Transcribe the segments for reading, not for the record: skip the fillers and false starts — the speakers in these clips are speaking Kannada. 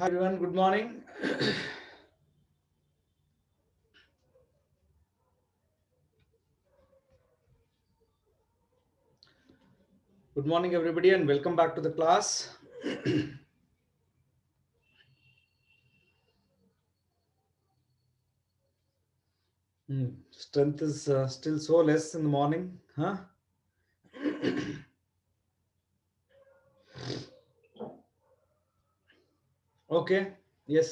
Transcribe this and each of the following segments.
Hi everyone, good morning. Good morning everybody and welcome back to the class. Strength is still so less in the morning, huh? Okay, yes.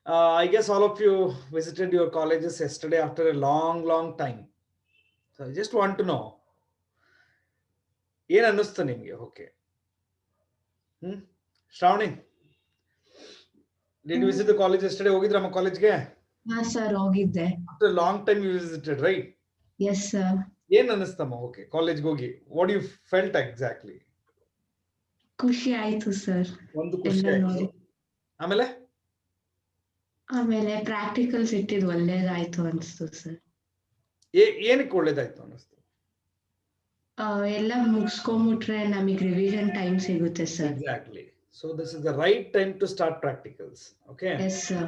I guess all of you visited your colleges yesterday after a long time. So I just want to know, ಏನು ಅನ್ನಿಸ್ತು ನಿಮಗೆ? Okay. Shravani, did you visit the college yesterday? ಹೋಗಿದ್ರಮ್ಮ ಕಾಲೇಜ್ಗೆ? ಹಾ ಸರ್ ಹೋಗಿದ್ದೆ. After a long time you visited, right? Yes sir. ಏನು ಅನ್ನಿಸ್ತಮ್ಮ? Okay, ಕಾಲೇಜ್ಗೆ ಹೋಗಿ. What you felt exactly? ಖುಷಿ ಆಯ್ತು ಸರ್. ಒಂದು ಖುಷಿ ಎಲ್ಲ ಆಯ್ತು. ನೋಡಿ. ಆಮೇಲೆ ಪ್ರಾಕ್ಟಿಕಲ್ಸ್ ಇಟ್ಟಿದ್ದು ಒಳ್ಳೇದಾಯ್ತು ಅನ್ಸ್ತು ಸರ್. ಏನಕ್ಕೆ ಒಳ್ಳೇದಾಯ್ತು ಅನ್ನಿಸ್ತು? ಎಲ್ಲ ಮುಗಿಸ್ಕೊಂಬಿಟ್ರೆ ನಮಗೆ ರಿವಿಷನ್ ಟೈಮ್ ಸಿಗುತ್ತೆ sir. Exactly. So this is the right time to start practicals. Okay. Yes sir.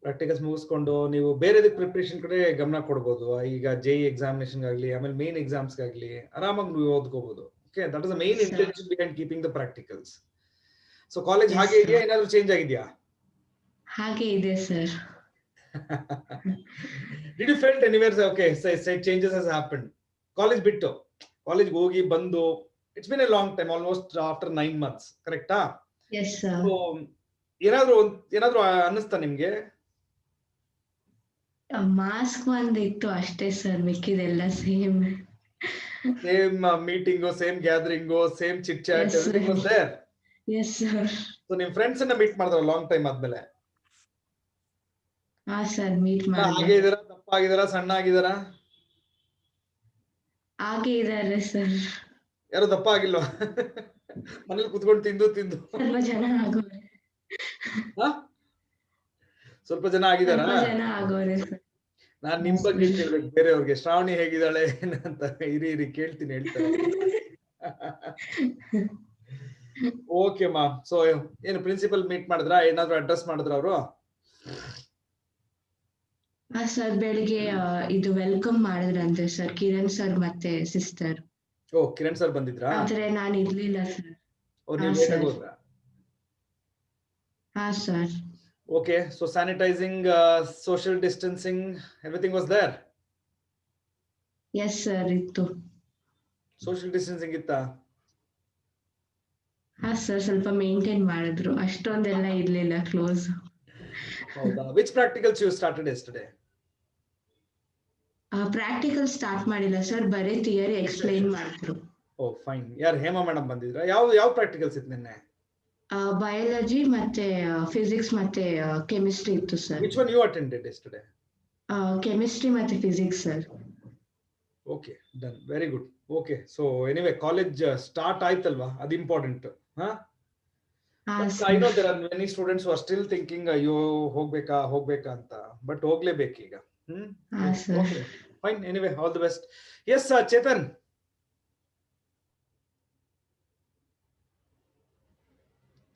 Practicals ಮುಗಿಸ್ಕೊಂಡು ನೀವು ಬೇರೆದಕ್ಕೆ ಪ್ರಿಪರೇಷನ್ ಕಡೆ ಗಮನ ಕೊಡ್ಬೋದು. ಈಗ JEE ಎಕ್ಸಾಮಿನೇಷನ್ ಆಗಲಿ, ಆಮೇಲೆ ಮೇನ್ ಎಕ್ಸಾಮ್ಸ್ ಆಗಲಿ ಆರಾಮಾಗಿ ನೀವು ಓದ್ಕೋಬಹುದು. Okay, that is the main intention behind keeping the practicals. So college ಹಾಗೆ ಇದೆಯಾ, ಏನಾದರೂ ಚೇಂಜ್ ಆಗಿದೆಯಾ? ಹಾಗೆ ಇದೆ sir. Did you felt anywhere okay say changes has happened? College ಬಿಟ್ಟು ಕಾಲೇಜ್ಗೆ ಹೋಗಿ ಬಂದು it's been a long time, almost after 9 months, ಕರೆಕ್ಟಾ? Yes sir. ಸೊ ಏನಾದ್ರೂ ಅನ್ನಿಸ್ತಾ ನಿಮ್ಗೆ? ಮಾಸ್ಕ್ ಒಂದಿತ್ತು ಅಷ್ಟೇ ಸರ್, ಮಿಕ್ಕಿದೆಲ್ಲ same meeting, same gathering, same chit chat, everything was there. Yes sir. So ನಿಮ್ ಫ್ರೆಂಡ್ಸ್ ಅನ್ನ ಮೀಟ್ ಮಾಡಿದ್ರ ಲಾಂಗ್ ಟೈಮ್ ಆದ್ಮೇಲೆ? ಹಾ ಸರ್, ಮೀಟ್ ಮಾಡಿದೆ. ಹಾಗೆ ಇದಾರಾ, ದಪ್ಪ ಆಗಿದಾರಾ, ಸಣ್ಣ ಆಗಿದಾರಾ? ಹಾಗೆ ಇದಾರೆ ಸರ್. ಯಾರು ದಪ್ಪ ಆಗಿಲ್ವಾ? ಮನೇಲಿ ಕುತ್ಕೊಂಡು ತಿಂದು ಸ್ವಲ್ಪ ಜನ ಆಗೋರೆ. ಸ್ವಲ್ಪ ಜನ ಆಗಿದಾರಾ? ಸ್ವಲ್ಪ ಜನ ಆಗೋರೆ ಸರ್. ನಾನ್ ನಿಮ್ ಬಗ್ಗೆ ಕೇಳ್ಬೇಕು ಬೇರೆಯವ್ರಿಗೆ. ಶ್ರಾವಣಿ ಹೇಗಿದ್ದಾಳೆ ಏನಂತ ಇರಿ ಕೇಳ್ತೀನಿ, ಹೇಳ್ತಾರೆ. ಓಕೆ ಮಾ. ಸೊ ಏನು ಪ್ರಿನ್ಸಿಪಲ್ ಮೀಟ್ ಮಾಡಿದ್ರಾ? ಏನಾದ್ರು ಅಡ್ರೆಸ್ ಮಾಡಿದ್ರ ಅವರು? ಹಾ ಸರ್, ಬೆಳಿಗ್ಗೆ ಇದು ವೆಲ್ಕಮ್ ಮಾಡಿದ್ರಂತೆ ಸರ್, ಕಿರಣ್ ಸರ್ ಮತ್ತೆ ಸಿಸ್ಟರ್. ಓ, ಕಿರಣ್ ಸರ್ ಬಂದಿದ್ರಾ? ಆದ್ರೆ ನಾನು ಇರ್ಲಿಲ್ಲ ಸರ್. ಓ, ನೀವು ಲೇಟ್ ಆಗಿ ಹೋದ್ರಾ? ಹಾ sir. Okay, so sanitizing, social distancing, everything was there? Yes sir, ಇತ್ತು. Social distancing ಇತ್ತಾ? ಹಾ ಸರ್, ಸ್ವಲ್ಪ ಮೇಂಟೈನ್ ಮಾಡಿದ್ರು, ಅಷ್ಟೊಂದೆಲ್ಲ ಇರ್ಲಿಲ್ಲ ಕ್ಲೋಸ್. ಹೌದಾ? Which practicals you started yesterday? Practical start ಮಾಡಿಲ್ಲ ಸರ್, ಬರೀ ಥಿಯರಿ ಎಕ್ಸ್ಪ್ಲೈನ್ ಮಾಡಿದ್ರು. ಓ ಫೈನ್. ಯಾರು ಹೇಮಾ ಮೇಡಮ್ ಬಂದಿದ್ರಾ? ಯಾವ ಪ್ರಾಕ್ಟಿಕಲ್ಸ್ ಇತ್ತು ನಿನ್ನೆ? ಬಯಾಲಜಿ ಮತ್ತೆ ಫಿಸಿಕ್ಸ್ ಮತ್ತೆ ಕೆಮಿಸ್ಟ್ರಿ ಇತ್ತು sir. Which one you attended yesterday? Chemistry ಮತ್ತೆ physics sir. Okay, done. Very good. Okay, so anyway, college start ಆಯ್ತಲ್ವಾ? ಅದು important. I know there are many students who are still thinking ಅಯ್ಯೋ ಹೋಗ್ಬೇಕಾ ಅಂತ, ಬಟ್ ಹೋಗ್ಲೇಬೇಕು ಈಗ. Okay, fine. Anyway, all the best. Yes, Chetan.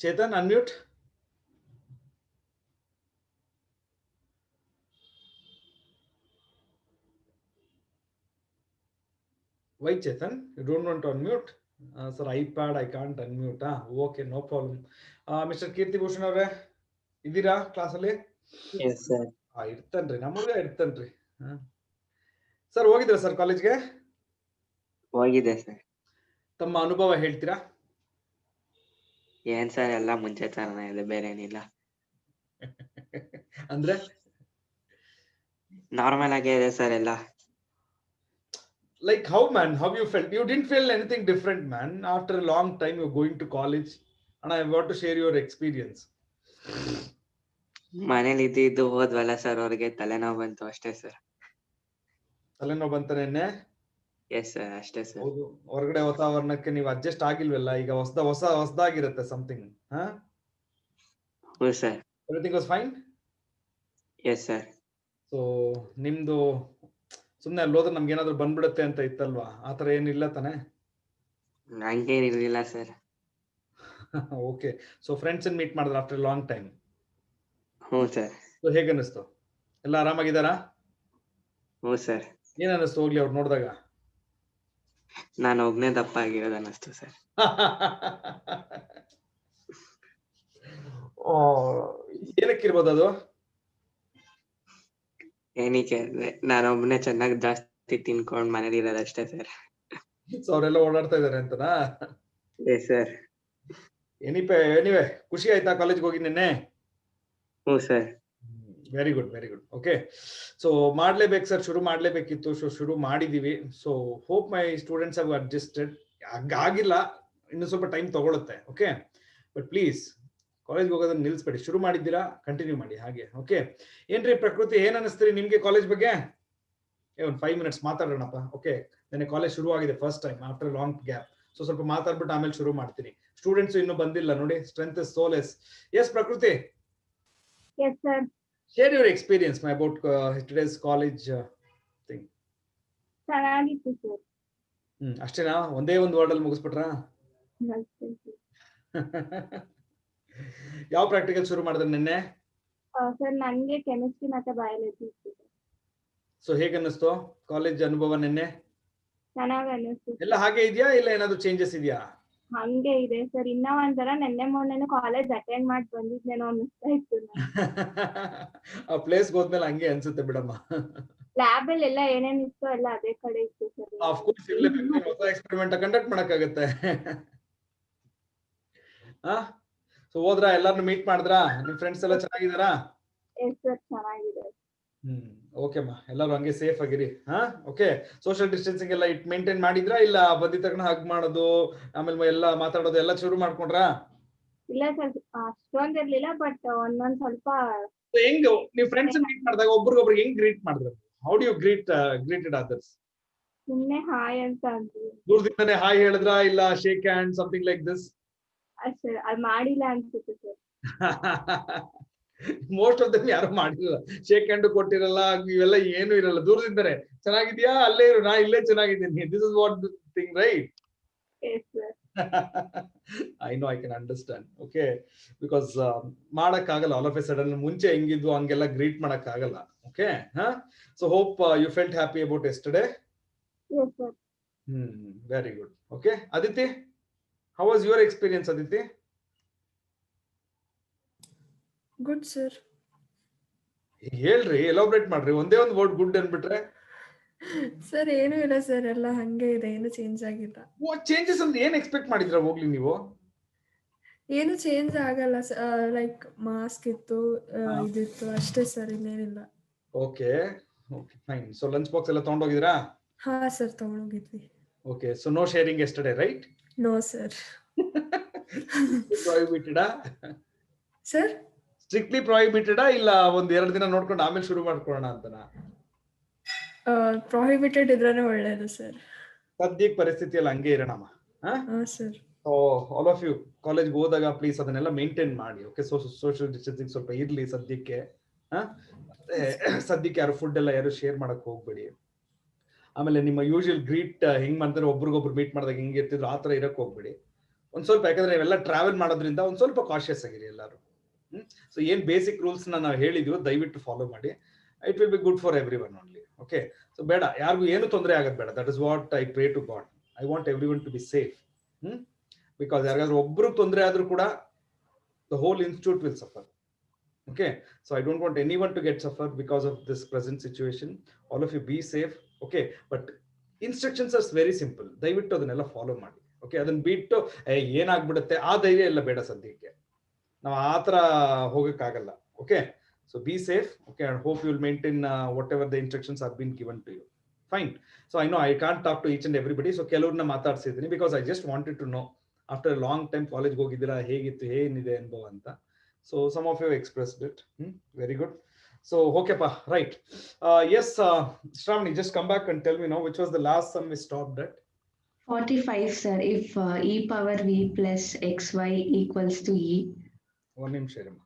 Chetan, unmute. Why Chetan? You don't want to unmute? Sir, iPad, I can't unmute. Okay, no problem. Mr. Kirti Bhushan ಅವರೇ ಇದ್ದೀರಾ ಕ್ಲಾಸಲ್ಲಿ? Yes sir. ಇರ್ತನ್ರಿ, ನಮಗ ಇರ್ತನ್ರಿ. ಸರ್ ಹೋಗಿದ್ರ ಸರ್ ಕಾಲೇಜ್ಗೆ? ಹೋಗಿದೆ ಸರ್. ತಮ್ಮ ಅನುಭವ ಹೇಳ್ತೀರಾ? ಏನ್ ಸರ್, ಎಲ್ಲ ಮುಂಚೆ ತರನೇ ಇದೆ, ಬೇರೆ ಏನಿಲ್ಲ. ಅಂದ್ರೆ ನಾರ್ಮಲ್ ಆಗೇ ಇದೆ ಸರ್ ಎಲ್ಲ. Like how man, how you felt? You didn't feel anything different man after a long time you're going to college, and I want to share your experience. ಮನೇಲಿ ಇದ್ದು ಹೋದ್ವಲ್ಲ ಸರ್, ಅವ್ರಿಗೆ ತಲೆನೋವು ಬಂತು ಅಷ್ಟೇ ಸರ್. ತಲೆನೋವು ಬಂತ ನೆನ್ನೆ? ಎಸ್ ಸರ್, ಅಷ್ಟೇ ಸರ್. ಹೌದು, ಹೊರಗಡೆ ವಾತಾವರಣಕ್ಕೆ ನೀವು ಅಡ್ಜಸ್ಟ್ ಆಗಿಲ್ವಲ್ಲ, ಈಗ ಹೊಸದಾಗಿರುತ್ತೆ ಸಮಥಿಂಗ್. ಹೌದು sir. Everything was fine? S sir. So ನಿಮ್ದು ಸುಮ್ನೆ ಅಲ್ಲಿ ಹೋದ್ರೆ ನಮ್ಗೆ ಏನಾದ್ರು ಬಂದ್ಬಿಡುತ್ತೆ ಅಂತ ಇತ್ತಲ್ವಾ? ಆತರ ಏನಿಲ್ಲ ತಾನೆ? ಹಂಗೇನಿರ್ಲಿಲ್ಲ sir. Okay, so friends meet ಮಾಡಿದ್ರ ಆಫ್ಟರ್ ಲಾಂಗ್ ಟೈಮ್. ಹ್ಞೂ ಸರ್. ಸೊ ಹೇಗೆ ಅನ್ನಿಸ್ತು? ಎಲ್ಲ ಆರಾಮಾಗಿದ್ದಾರಾ? ಹ್ಞೂ ಸರ್. ಏನ್ ಅನ್ನಿಸ್ತು ಹೋಗ್ಲಿ ಅವ್ರು ನೋಡಿದಾಗ? ನಾನು ಒಬ್ನೇ ದಪ್ಪ ಆಗಿರೋದು ಅನ್ನಿಸ್ತು ಸರ್. ಏನಕ್ಕಿರ್ಬೋದು ಅದು? ಏನಕ್ಕೆ ಅಂದ್ರೆ ನಾನೊಬ್ನೇ ಚೆನ್ನಾಗಿ ಜಾಸ್ತಿ ತಿನ್ಕೊಂಡ್ ಮನೇಲಿ ಇರೋದಷ್ಟೇ ಸರ್. ಸೊ ಅವರೆಲ್ಲ ಓಡಾಡ್ತಾ ಇದಾರೆ ಅಂತನಾ? ಸರ್. ಎನಿವೆ ಖುಷಿ ಆಯ್ತಾ ಕಾಲೇಜ್ಗೆ ಹೋಗಿ ನಿನ್ನೆ? ಹ್ಞೂ sir. Very good, very good. Okay, so ಮಾಡ್ಲೇಬೇಕು ಸರ್, ಶುರು ಮಾಡ್ಲೇಬೇಕಿತ್ತು. ಸೊ ಶುರು ಮಾಡಿದೀವಿ. So hope my students have adjusted. ಆಗಿಲ್ಲ, ಇನ್ನು ಸ್ವಲ್ಪ ಟೈಮ್ ತಗೊಳುತ್ತೆ. ಓಕೆ, ಬಟ್ ಪ್ಲೀಸ್ ಕಾಲೇಜ್ಗೆ ಹೋಗೋದನ್ನ ನಿಲ್ಸ್ಬೇಡಿ. ಶುರು ಮಾಡಿದ್ದೀರಾ, ಕಂಟಿನ್ಯೂ ಮಾಡಿ ಹಾಗೆ. ಓಕೆ, ಏನ್ರಿ ಪ್ರಕೃತಿ, ಏನ್ ಅನಿಸ್ತೀರಿ ನಿಮ್ಗೆ ಕಾಲೇಜ್ ಬಗ್ಗೆ? ಒಂದು 5 minutes ಮಾತಾಡೋಣಪ್ಪ. ಓಕೆ, ನೆನ್ನೆ ಕಾಲೇಜ್ ಶುರು ಆಗಿದೆ first time after long gap. So ಸ್ವಲ್ಪ ಮಾತಾಡ್ಬಿಟ್ಟು ಆಮೇಲೆ ಶುರು ಮಾಡ್ತೀನಿ. ಸ್ಟೂಡೆಂಟ್ಸ್ ಇನ್ನೂ ಬಂದಿಲ್ಲ ನೋಡಿ, strength is so less. Yes Prakriti? Yes, sir. Share your experience about today's college thing. ಚೆನ್ನಾಗಿತ್ತು ಸರ್. ಅಷ್ಟೇನಾ? ಒಂದೇ ಒಂದು ವರ್ಡ್ ಅಲ್ಲಿ ಮುಗಿಸ್ಬಿಟ್ರಾ? ಯಾವ ಪ್ರಾಕ್ಟಿಕಲ್ ಶುರು ಮಾಡಿದ್ರೆ ನಿನ್ನೆ? ಸರ್ ನನಗೆ ಕೆಮಿಸ್ಟ್ರಿ ಮತ್ತೆ ಬಯಾಲಜಿ ಇತ್ತು. ಸೊ ಹೇಗೆ ಅನ್ನಿಸ್ತು ಕಾಲೇಜ್ ಅನುಭವ ನಿನ್ನೆ? ಚೆನ್ನಾಗಿ ಅನ್ನಿಸ್ತು. ಎಲ್ಲ ಹಾಗೆ ಇದೆಯಾ ಇಲ್ಲ ಏನಾದ್ರು ಚೇಂಜಸ್ ಇದೆಯಾ? ಹಂಗೆ ಇದೆ ಸರ್. ಇನ್ನ ಒಂಥರ ನೆನ್ನೆ ಮೊನ್ನೆ ಕಾಲೇಜ್ ಅಟೆಂಡ್ ಮಾಡಿ ಬಂದಿದ್ನೇನೋ ಅನ್ನಿಸ್ತಾ ಇತ್ತು. ಆ ಪ್ಲೇಸ್ ಹೋದ್ಮೇಲೆ ಹಂಗೆ ಅನ್ಸುತ್ತೆ ಬಿಡಮ್ಮ. ಲ್ಯಾಬ್ ಅಲ್ಲಿ ಎಲ್ಲ ಏನೇನ್ ಇತ್ತು ಎಲ್ಲ ಅದೇ ಕಡೆ ಇತ್ತು ಸರ್. ಆಫ್ ಕೋರ್ಸ್ ಇರ್ಲೇಬೇಕು, ಹೊಸ ಎಕ್ಸ್ಪೆರಿಮೆಂಟ್ ಕಂಡಕ್ಟ್ ಮಾಡಕ್ಕಾಗತ್ತೆ. ಸೊ ಹೋದ್ರ ಎಲ್ಲಾರನ್ನು ಮೀಟ್ ಮಾಡಿದ್ರಾ? ನಿಮ್ ಫ್ರೆಂಡ್ಸ್ ಎಲ್ಲ ಚೆನ್ನಾಗಿದಾರಾ? ಎಸ್ ಸರ್, ಚೆನ್ನಾಗಿದೆ. ಓಕೆ ಅಮ್ಮ, ಎಲ್ಲರೂ ಹಂಗೆ ಸೇಫ್ ಆಗಿರಿ. ಓಕೆ, ಸೋಷಿಯಲ್ ಡಿಸ್ಟೆನ್ಸಿಂಗ್ ಎಲ್ಲ ಇಟ್ ಮೇಂಟೈನ್ ಮಾಡಿದ್ರಾ ಇಲ್ಲ ಬಂದಿದ ತಕ್ಷಣ ಹಗ್ ಮಾಡೋದು ಆಮೇಲೆ ಎಲ್ಲ ಮಾತಾಡೋದು ಎಲ್ಲ ಶುರು ಮಾಡ್ಕೊಂಡ್ರಾ? ಇಲ್ಲ ಸರ್, ಅಷ್ಟೊಂದಿರ್ಲಿಲ್ಲ, ಬಟ್ ಒಂದೊಂದ್ ಸ್ವಲ್ಪ. ಹೆಂಗ್ ನೀವು ಫ್ರೆಂಡ್ಸ್ ಮೀಟ್ ಮಾಡಿದಾಗ ಒಬ್ರಿಗೊಬ್ರಿಗೆ ಹೆಂಗ್ ಗ್ರೀಟ್ ಮಾಡಿದ್ರು? How do you greeted others? ಸುಮ್ನೆ ಹಾಯ್ ಅಂತ ಅಂದ್ವಿ. ದೂರದಿಂದನೇ ಹಾಯ್ ಹೇಳಿದ್ರಾ ಇಲ್ಲ shake hand something like this? ಅಷ್ಟೇ, ಅದ್ ಮಾಡಿಲ್ಲ ಅನ್ಸುತ್ತೆ ಸರ್. ಮೋಸ್ಟ್ ಆಫ್ ದಮ್ ಯಾರು ಮಾಡಿರಲ್ಲ, ಶೇಕ್ ಹ್ಯಾಂಡ್ ಕೊಟ್ಟಿರಲ್ಲ, ಇವೆಲ್ಲ ಏನು ಇರಲ್ಲ. ದೂರದಿಂದನೇ ಚೆನ್ನಾಗಿದ್ಯಾ, ಅಲ್ಲೇ ಇರು, ನಾ ಇಲ್ಲೇ ಚೆನ್ನಾಗಿದ್ದೀನಿ, this is what thing, right? Yes sir. I know, I can understand. Okay, because ಮಾಡಕ್ಕಾಗಲ್ಲ ಆಲ್ ಆಫ್ ಎ ಸಡನ್. ಮುಂಚೆ ಹೆಂಗಿದ್ವು ಹಂಗೆಲ್ಲ ಗ್ರೀಟ್ ಮಾಡಕ್ಕಾಗಲ್ಲ. Okay, so hope you felt happy about yesterday. Yes sir. Very good. Okay, Aditi, how was your experience Aditi? Good sir. ಹೇಳ್ರಿ, ಎಲಾಬ್ರೇಟ್ ಮಾಡ್ರಿ. ಒಂದೇ ಒಂದು ವರ್ಡ್ ಗುಡ್ ಅನ್ಬಿಟ್ರೆ. ಸರ್ ಏನು ಇಲ್ಲ ಸರ್, ಎಲ್ಲ ಹಂಗೆ ಇದೆ, ಏನು ಚೇಂಜ್ ಆಗಿಲ್ಲ. ಚೇಂಜಸ್ ಅಂತ ಏನ್ ಎಕ್ಸ್ಪೆಕ್ಟ್ ಮಾಡಿದ್ರ ಹೋಗ್ಲಿ ನೀವು? ಏನು ಚೇಂಜ್ ಆಗಲ್ಲ, ಲೈಕ್ ಮಾಸ್ಕ್ ಇತ್ತು, ಇದಿತ್ತು ಅಷ್ಟೇ ಸರ್, ಇನ್ನೇನಿಲ್ಲ. Okay, okay, fine. So lunch box ಎಲ್ಲ ತಗೊಂಡೋಗಿದ್ರಾ? ಹಾ ಸರ್, ತಗೊಂಡೋಗಿದ್ವಿ. Okay, so no sharing yesterday, right? No sir. ಪ್ರೊಹಿಬಿಟೆಡಾ ಸರ್? ಸ್ಟ್ರಿಕ್ಟ್ಲಿ ಪ್ರೊಹಿಬಿಟೆಡಾ ಇಲ್ಲ ಒಂದ್ 2 ದಿನ ನೋಡ್ಕೊಂಡು ಆಮೇಲೆ ಶುರು ಮಾಡ್ಕೊಳ್ಳೋಣ ಅಂತನಾ? ಪ್ರೊಹಿಬಿಟೆಡ್ ಇದ್ರೇನೆ ಒಳ್ಳೇದು ಸರ್. ಸದ್ಯಕ್ಕೆ ಪರಿಸ್ಥಿತಿಯಲ್ಲಿ ಹಂಗೆ ಇರೋಣಮ್ಮ. ಹಾ ಸರ್. ಆಲ್ ಆಫ್ ಯು ಕಾಲೇಜ್ಗೆ ಹೋದಾಗ ಪ್ಲೀಸ್ ಅದನ್ನೆಲ್ಲ ಮೇಂಟೈನ್ ಮಾಡಿ. ಓಕೆ, ಸೋಷಿಯಲ್ ಡಿಸ್ಟೆನ್ಸಿಂಗ್ ಸ್ವಲ್ಪ ಇರ್ಲಿ ಸದ್ಯಕ್ಕೆ. ಮತ್ತೆ ಸದ್ಯಕ್ಕೆ ಯಾರು ಫುಡ್ ಎಲ್ಲ ಯಾರು ಶೇರ್ ಮಾಡಕ್ ಹೋಗ್ಬೇಡಿ. ಆಮೇಲೆ ನಿಮ್ಮ ಯೂಶುವಲ್ ಗ್ರೀಟ್ ಹೆಂಗ್ ಮಾಡ್ತಾರೆ, ಒಬ್ರಿಗೊಬ್ರು ಮೀಟ್ ಮಾಡಿದಾಗ ಹೆಂಗ್ ಇರ್ತಿದ್ರು ಆ ತರ ಇರಕ್ ಹೋಗ್ಬೇಡಿ. ಒಂದ್ ಸ್ವಲ್ಪ, ಯಾಕಂದ್ರೆ ನೀವೆಲ್ಲ ಟ್ರಾವೆಲ್ ಮಾಡೋದ್ರಿಂದ ಒಂದ್ ಸ್ವಲ್ಪ ಕಾಶಿಯಸ್ ಆಗಿರಿ ಎಲ್ಲರೂ. ಸೊ ಏನ್ ಬೇಸಿಕ್ ರೂಲ್ಸ್ ನಾವು ಹೇಳಿದ್ವಿ ದಯವಿಟ್ಟು ಫಾಲೋ ಮಾಡಿ. It will be good for everyone only. Okay, so ಬೇಡ ಯಾರಿಗೂ ಏನು ತೊಂದರೆ ಆಗೋದು ಬೇಡ. That is what I pray to God. I want everyone to be safe. Because ಯಾರಿಗಾದ್ರೂ ಒಬ್ರು ತೊಂದರೆ ಆದ್ರೂ ಕೂಡ the whole institute will suffer. Okay, so I don't want anyone to get suffer because of this present situation. All of you be safe. Okay, but instructions are very simple. ದಯವಿಟ್ಟು ಅದನ್ನೆಲ್ಲ ಫಾಲೋ ಮಾಡಿ. ಓಕೆ, ಅದನ್ನ ಬಿಟ್ಟು ಏನಾಗ್ಬಿಡುತ್ತೆ ಆ ಧೈರ್ಯ ಎಲ್ಲ ಬೇಡ ಸದ್ಯಕ್ಕೆ. ನಾವು ಆ ತರ ಹೋಗಕ್ಕಾಗಲ್ಲ. Okay, so be safe. Okay, and hope you will maintain whatever the instructions have been given to you. Fine. So I know I can't talk to each and everybody. So ಕೆಲವ್ರನ್ನ ಮಾತಾಡ್ಸಿದ್ದೀನಿ because I just wanted to know after a long time college ಹೋಗಿದ್ದೀರಾ, ಹೇಗಿತ್ತು, ಏನಿದೆ ಅನುಭವ ಅಂತ. So some of you expressed it. Very good. So okay pa, right. Yes, Shravani, just come back and tell me now which was the last sum we stopped at? 45 sir. If e power v plus xy equals to e. One name share ma.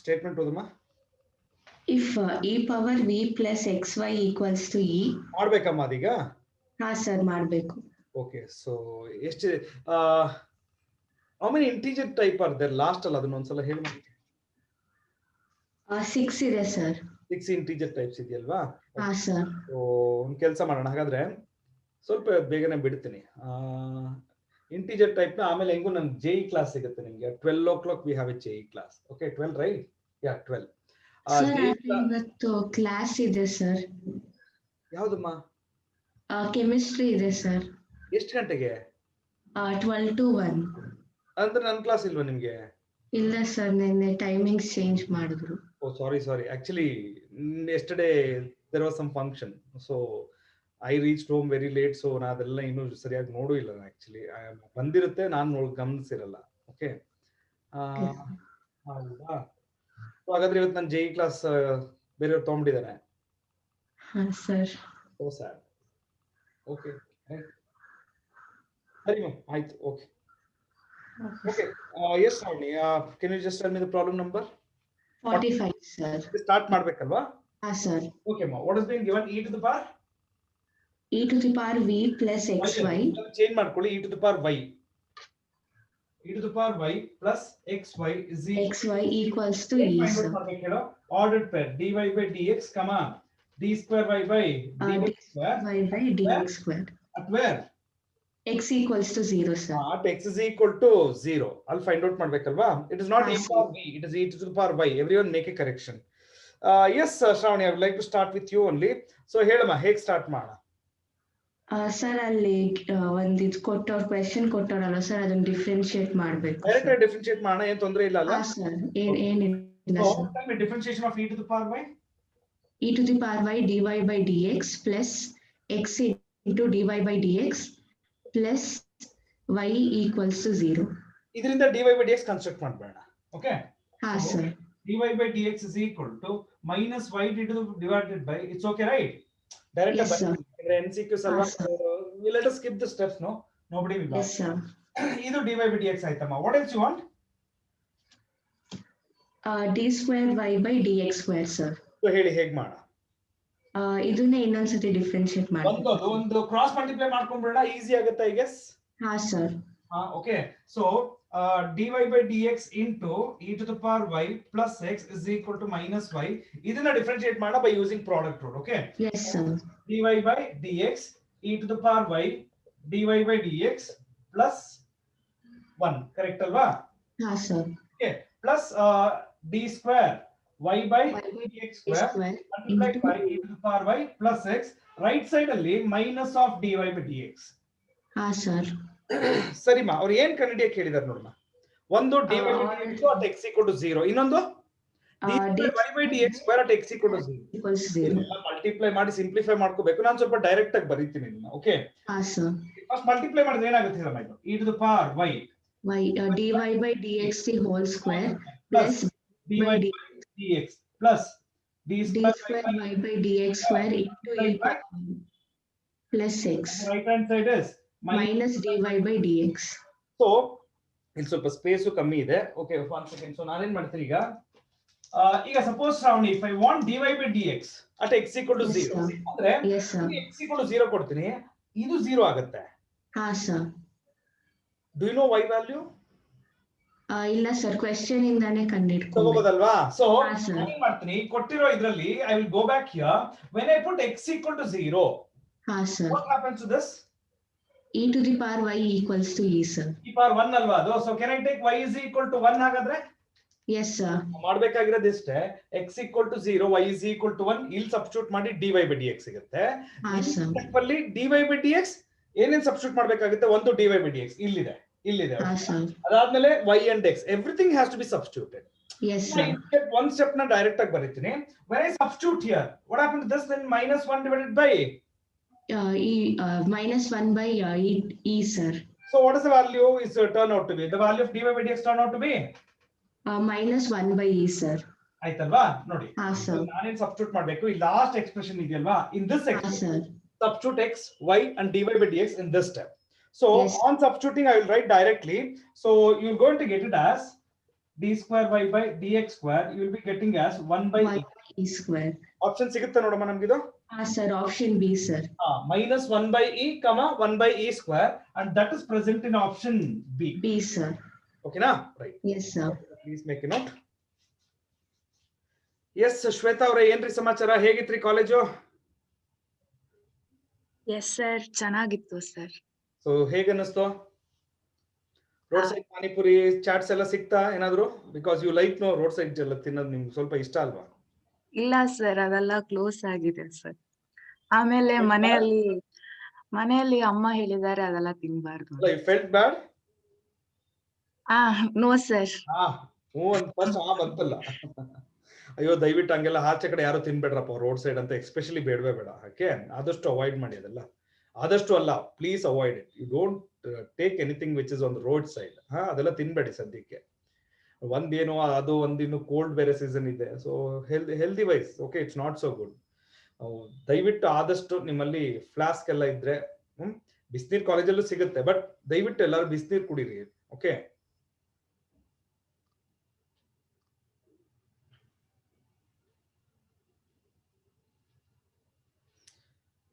Statement oduma. If e power v plus xy equals to e. ಮಾಡ್ಬೇಕಮ್ಮ ಅದೀಗ? ಹಾ ಸರ್, ಮಾಡ್ಬೇಕು. Okay, so ಎಷ್ಟು how many integer type are there? Last ಅಲ್ಲ ಅದನ್ನ ಒಂದ್ಸಲ ಹೇಳಿ. 6 ಇದೆ ಸರ್. 6 integer types ಇದೆಯಲ್ವಾ? ಹಾ ಸರ್. ಸೊ ಒಂದು ಕೆಲಸ ಮಾಡೋಣ ಹಾಗಾದ್ರೆ, ಸ್ವಲ್ಪ ಬೇಗನೆ ಬಿಡ್ತೀನಿ. ಇಂಟಿಜರ್ ಟೈಪ್ ನ ಆಮೇಲೆ ಹೆಂಗು ನನ್ JE ಕ್ಲಾಸ್ ಸಿಗುತ್ತೆ ನಿಮ್ಗೆ. 12 o'clock we have a JE class. Okay, 12 right? Yeah, 12. Sir ಇವತ್ತು ಕ್ಲಾಸ್ ಇದೆ ಸರ್. ಯಾವ್ದಮ್ಮ? ಕೆಮಿಸ್ಟ್ರಿ ಇದೆ ಸರ್. ಎಷ್ಟು ಗಂಟೆಗೆ? 12 to 1. ಅಂದ್ರೆ ನನ್ನ ಕ್ಲಾಸ್ ಇಲ್ವಾ ನಿಮ್ಗೆ? ಇಲ್ಲ ಸರ್, ನಿನ್ನೆ ಟೈಮಿಂಗ್ಸ್ ಚೇಂಜ್ ಮಾಡಿದ್ರು. Oh, sorry. Actually, yesterday there was some function. So I reached home very late. So ನಾ ಅದೆಲ್ಲ ಇನ್ನೂ ಸರಿಯಾಗಿ ನೋಡೂ ಇಲ್ಲ ಆಕ್ಚುಲಿ. ಬಂದಿರುತ್ತೆ, ನಾನು ಗಮನಿಸಿರಲ್ಲ. ಓಕೆ, ಹೌದಾ? ಹಾಗಾದ್ರೆ ಇವತ್ತು ನನ್ನ JE ಕ್ಲಾಸ್ ಬೇರೆಯವ್ರು ತಗೊಂಡಿದ್ದಾರೆ. ಹಾ ಸರ್. ಓ ಸರ್. ಓಕೆ, ಸರಿ ಮ್ಯಾಮ್, ಆಯ್ತು. Okay. Yes, Ravani. Can you just tell me the problem number? 45 sir. Start ಮಾಡ್ಬೇಕಲ್ವಾ? ಹಾ sir. Okay, ma. What has been given? E to the power? E to the power v plus xy. Change ಮಾಡ್ಕೊಳ್ಳಿ. E to the power y. E to the power y plus xy is xy equals to e sir. Ordered pair dy by dx, comma d square y by dx square y by dx square. At where? X equals to 0 sir. At x is equal to 0. I'll find out ಮಾಡ್ಬೇಕಲ್ವಾ? It is not e power v, it is e to the power y. Everyone make a correction. Yes, Shravani, I would like to start with you only. So ಹೇಳಮ್ಮ, ಹೇಗೆ ಸ್ಟಾರ್ಟ್ ಮಾಡೋಣ? ಸರ್ ಅಲ್ಲಿ ಒಂದು ಇದು ಕೊಟ್ಟವ್ರ ಕ್ವೆಶ್ಚನ್ ಕೊಟ್ಟವ್ರಲ್ಲ ಸರ್, ಅದನ್ನ ಡಿಫ್ರೆನ್ಶಿಯೇಟ್ ಮಾಡಬೇಕು. ಡೈರೆಕ್ಟ್ ಡಿಫರೆನ್ಶಿಯೇಟ್ ಮಾಡೋಣ, ಏನು ತೊಂದರೆ ಇಲ್ಲ ಅಲ್ಲ? ಹಾ ಸರ್, ಏನಿಲ್ಲ sir. Tell me differentiation of e to the power y. E to the power y dy by dx plus x into dy by dx plus y equals to 0. ಇದರಿಂದ dy by dx ಕನ್ಸ್ಟ್ರಕ್ಟ್ ಮಾಡಬೇಡ. ಓಕೆ? ಹಾ sir. dy by dx is equal to minus y divided by, it's okay, right? Direct. Yes, sir. MCQ salva. We let us skip the steps, no? Nobody will. Yes sir. Idu dy by dx ಆಯ್ತಮ್ಮ. What else you want? d square y by dx square sir. So ಹೇಳಿ ಹೇಗೆ ಮಾಡೋಣ? ಇದನ್ನೇ ಇನ್ನೊಂದ್ಸತಿ ಡಿಫರೆನ್ಶಿಯೇಟ್ ಮಾಡಿ. ಒಂದು ಕ್ರಾಸ್ ಮಲ್ಟಿಪ್ಲೈ ಮಾಡ್ಕೊಂಡ್ಬಿಡೋಣ, ಈಸಿ ಆಗುತ್ತೆ ಐ ಗೆಸ್. ಹಾ sir. Okay, so dy by dx into e to the power y plus x is equal to minus y. ಇದನ್ನ ಡಿಫರೆನ್ಶಿಯೇಟ್ ಮಾಡೋಣ by using product rule. Okay? Yes sir. dy by dx e to the power y dy by dx plus 1, correct alva? Ha sir. Okay, plus d square y by dx square multiplied by e to the power y plus x, right side ಅಲ್ಲಿ minus of dy by dx. Ha sir. ಸರಿ ಮಾ, ಅವ್ರು ಏನ್ ಕಂಡುಹಿಡಿಯಕ್ಕೆ ಹೇಳಿದಾರೆ ನೋಡಮ್ಮ. ಒಂದು dy by dx at x equal to 0, ಇನ್ನೊಂದು y by dx square at x equal to 0. Multiply ಮಾಡಿ ಸಿಂಪ್ಲಿಫೈ ಮಾಡ್ಕೋಬೇಕು. ನಾನು ಸ್ವಲ್ಪ ಡೈರೆಕ್ಟ್ ಆಗಿ ಬರೀತೀನಿ ಇದನ್ನ. ಓಕೆ? ಹಾ ಸರ್. ಫಸ್ಟ್ ಮಲ್ಟಿಪ್ಲೈ ಮಾಡಿದ್ರೆ ಏನಾಗುತ್ತೆ ಹೇಳಮ್ಮ? ಇದು e to the power y dy by dx the whole square plus dy by dx plus d square y by dx square into e plus x. Right hand side is minus dy by dx. So ಇಲ್ಲಿ ಸ್ವಲ್ಪ ಸ್ಪೇಸ್ ಕಮ್ಮಿ ಇದೆ. Okay, 1 second. ಸೊ ನಾನೇನ್ ಮಾಡ್ತೀನಿ ಈಗ suppose Shravani, if I want dy by dx at x equal to 0 ಅಂದ್ರೆ x equal to 0 ಕೊಡ್ತೀನಿ, ಇದು 0 ಆಗುತ್ತೆ. ಹಾ sir. Do you know y value? ಇಲ್ಲ ಸರ್, ಕ್ವೆಶ್ಚನ್ ಇಂದಾನೆ ಕಂಡುಹಿಡ್ಕೋಬಹುದಲ್ವಾ? ಸೊ ನಾನು ಏನ್ ಮಾಡ್ತೀನಿ, ಕೊಟ್ಟಿರೋ ಇದರಲ್ಲಿ I will go back here. When I put x equal to 0, ಹಾ sir, what happens to this? e to the power y equals to e sir. e power 1 ಅಲ್ವಾ ಅದು? So can I take y is equal to 1 ಹಾಗಾದ್ರೆ? Yes sir. ಮಾಡಬೇಕಾಗಿರೋದು ಇಷ್ಟೇ, x equal to 0 y is equal to 1 ಇಲ್ಲಿ ಸಬ್ಸ್ಟಿಟ್ಯೂಟ್ ಮಾಡಿ dy by dx ಸಿಗುತ್ತೆ. ಈ ಸ್ಟೆಪ್ ಅಲ್ಲಿ dy by dx ಏನೇನ್ ಸಬ್ಸ್ಟಿಟ್ಯೂಟ್ ಮಾಡಬೇಕಾಗುತ್ತೆ? ಒಂದು dy by dx ಇಲ್ಲಿದೆ. ಅದಾದ್ಮೇಲೆ y and x, everything has to be substituted. Yes sir. One step na direct ಆಗಿ ಬರೀತೀನಿ. When I substitute here, what happens to this? Then minus 1 divided by minus 1 by e sir. So what is the value is turn out to be? The value of dy by dx turn out to be minus 1 by e sir. ಆಯ್ತಲ್ವಾ? ನೋಡಿ, sir. ನಾನೇನ್ ಸಬ್ಸ್ಟಿಟ್ಯೂಟ್ ಮಾಡಬೇಕು? ಈ ಲಾಸ್ಟ್ ಎಕ್ಸ್ಪ್ರೆಷನ್ ಇದೆಯಲ್ವಾ, in this expression substitute x, y and dy by dx in this step. So on substituting I will write directly. So you're going to get it as d square y by dx square, you will be getting as 1 by e. E square. Option ಸಿಗುತ್ತೆ ನೋಡಮ್ಮ ನಮ್ಗಿದು. Sir, option B, sir. Minus 1 by E, 1 by E square, and that is present in option B. B, sir. Okay na? Right. Yes, sir. Please make a note. Yes, Shweta ಅವರೇ, ಏನ್ರಿ ಸಮಾಚಾರ? ಹೇಗಿತ್ರಿ ಕಾಲೇಜು? ಎಸ್ ಸರ್, ಚೆನ್ನಾಗಿತ್ತು ಸರ್. ಸೊ ಹೇಗೆ ಅನ್ನಿಸ್ತು? ರೋಡ್ ಸೈಡ್ ಪಾನಿಪುರಿ ಚಾಟ್ಸ್ ಎಲ್ಲ ಸಿಗ್ತಾ ಏನಾದ್ರು? Because you like no road side ಎಲ್ಲ ತಿನ್ನೋದು ನಿಮ್ಗೆ ಸ್ವಲ್ಪ ಇಷ್ಟ ಅಲ್ವಾ? ಇಲ್ಲ ಸರ್, ಅದೆಲ್ಲ ಕ್ಲೋಸ್ ಆಗಿದೆ ಸರ್. ಆಮೇಲೆ ಮನೆಯಲ್ಲಿ ಅಮ್ಮ ಹೇಳಿದ್ದಾರೆ ಅದೆಲ್ಲ ತಿನ್ಬಾರ್ದು. You felt bad? No sir. ಬಂತಲ್ಲ. ಅಯ್ಯೋ ದಯವಿಟ್ಟು ಹಂಗೆಲ್ಲ ಆಚೆ ಕಡೆ ಯಾರು ತಿನ್ಬೇಡ್ರಪ್ಪ ರೋಡ್ ಸೈಡ್ ಅಂತ, ಎಸ್ಪೆಷಲಿ ಬೇಡವೇ ಬೇಡ. ಓಕೆ, ಆದಷ್ಟು ಅವಾಯ್ಡ್ ಮಾಡಿ ಅದೆಲ್ಲ. ಆದಷ್ಟು ಅಲ್ಲ, please avoid it. You don't take anything which is on the road side. ಅದೆಲ್ಲ ತಿನ್ಬೇಡಿ ಸದ್ಯಕ್ಕೆ. ಒಂದೇನೋ ಅದು ಒಂದಿನ್ನು ಕೋಲ್ಡ್ ಬೇರೆ ಸೀಸನ್ ಇದೆ. So healthy wise okay, it's not so good. ದಯವಿಟ್ಟು ಆದಷ್ಟು ನಿಮ್ಮಲ್ಲಿ ಫ್ಲಾಸ್ಕ್ ಎಲ್ಲ ಇದ್ರೆ, ಬಿಸಿನೀರ್ ಕಾಲೇಜಲ್ಲೂ ಸಿಗುತ್ತೆ, ಬಟ್ ದಯವಿಟ್ಟು ಎಲ್ಲರೂ ಬಿಸಿನೀರ್ ಕುಡೀರಿ. ಓಕೆ,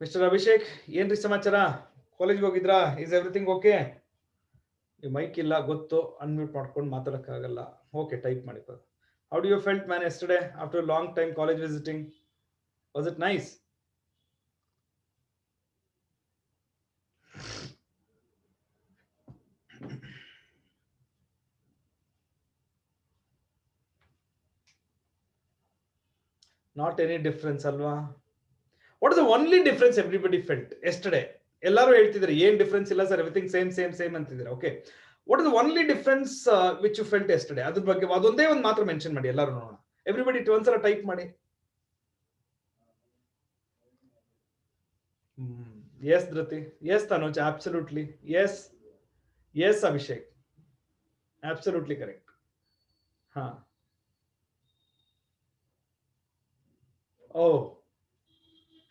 ಮಿಸ್ಟರ್ ಅಭಿಷೇಕ್, ಏನ್ರಿ ಸಮಾಚಾರ? ಕಾಲೇಜ್ಗೆ ಹೋಗಿದ್ರಾ? Is everything okay? ಮೈಕ್ ಇಲ್ಲ ಗೊತ್ತು, ಅನ್ಮ್ಯೂಟ್ ಮಾಡ್ಕೊಂಡು ಮಾತಾಡಕ್ಕಾಗಲ್ಲ. ಓಕೆ, ಟೈಪ್ ಮಾಡಿ. How do you felt man yesterday after a long time college visiting? Was it nice? Not any difference ಅಲ್ವಾ? What is the only difference everybody felt yesterday? ಎಲ್ಲರೂ ಹೇಳ್ತಿದ್ದಾರೆ ಏನ್ ಡಿಫ್ರೆನ್ಸ್ ಇಲ್ಲ sir, everything same same same ಅಂತಿದ್ದಾರೆ. Okay, what is the only difference which you felt yesterday? ಅದ್ರ ಬಗ್ಗೆ ಅದೊಂದೇ ಒಂದು ಮಾತ್ರ ಮೆನ್ಷನ್ ಮಾಡಿ, ಎಲ್ಲರೂ ನೋಡೋಣ. ಎವ್ರಿಬಡಿ ಒಂದ್ಸಲ ಟೈಪ್ ಮಾಡಿ. Yes Dhriti, yes Tanuj, absolutely yes, yes Abhishek, absolutely correct. ಓ,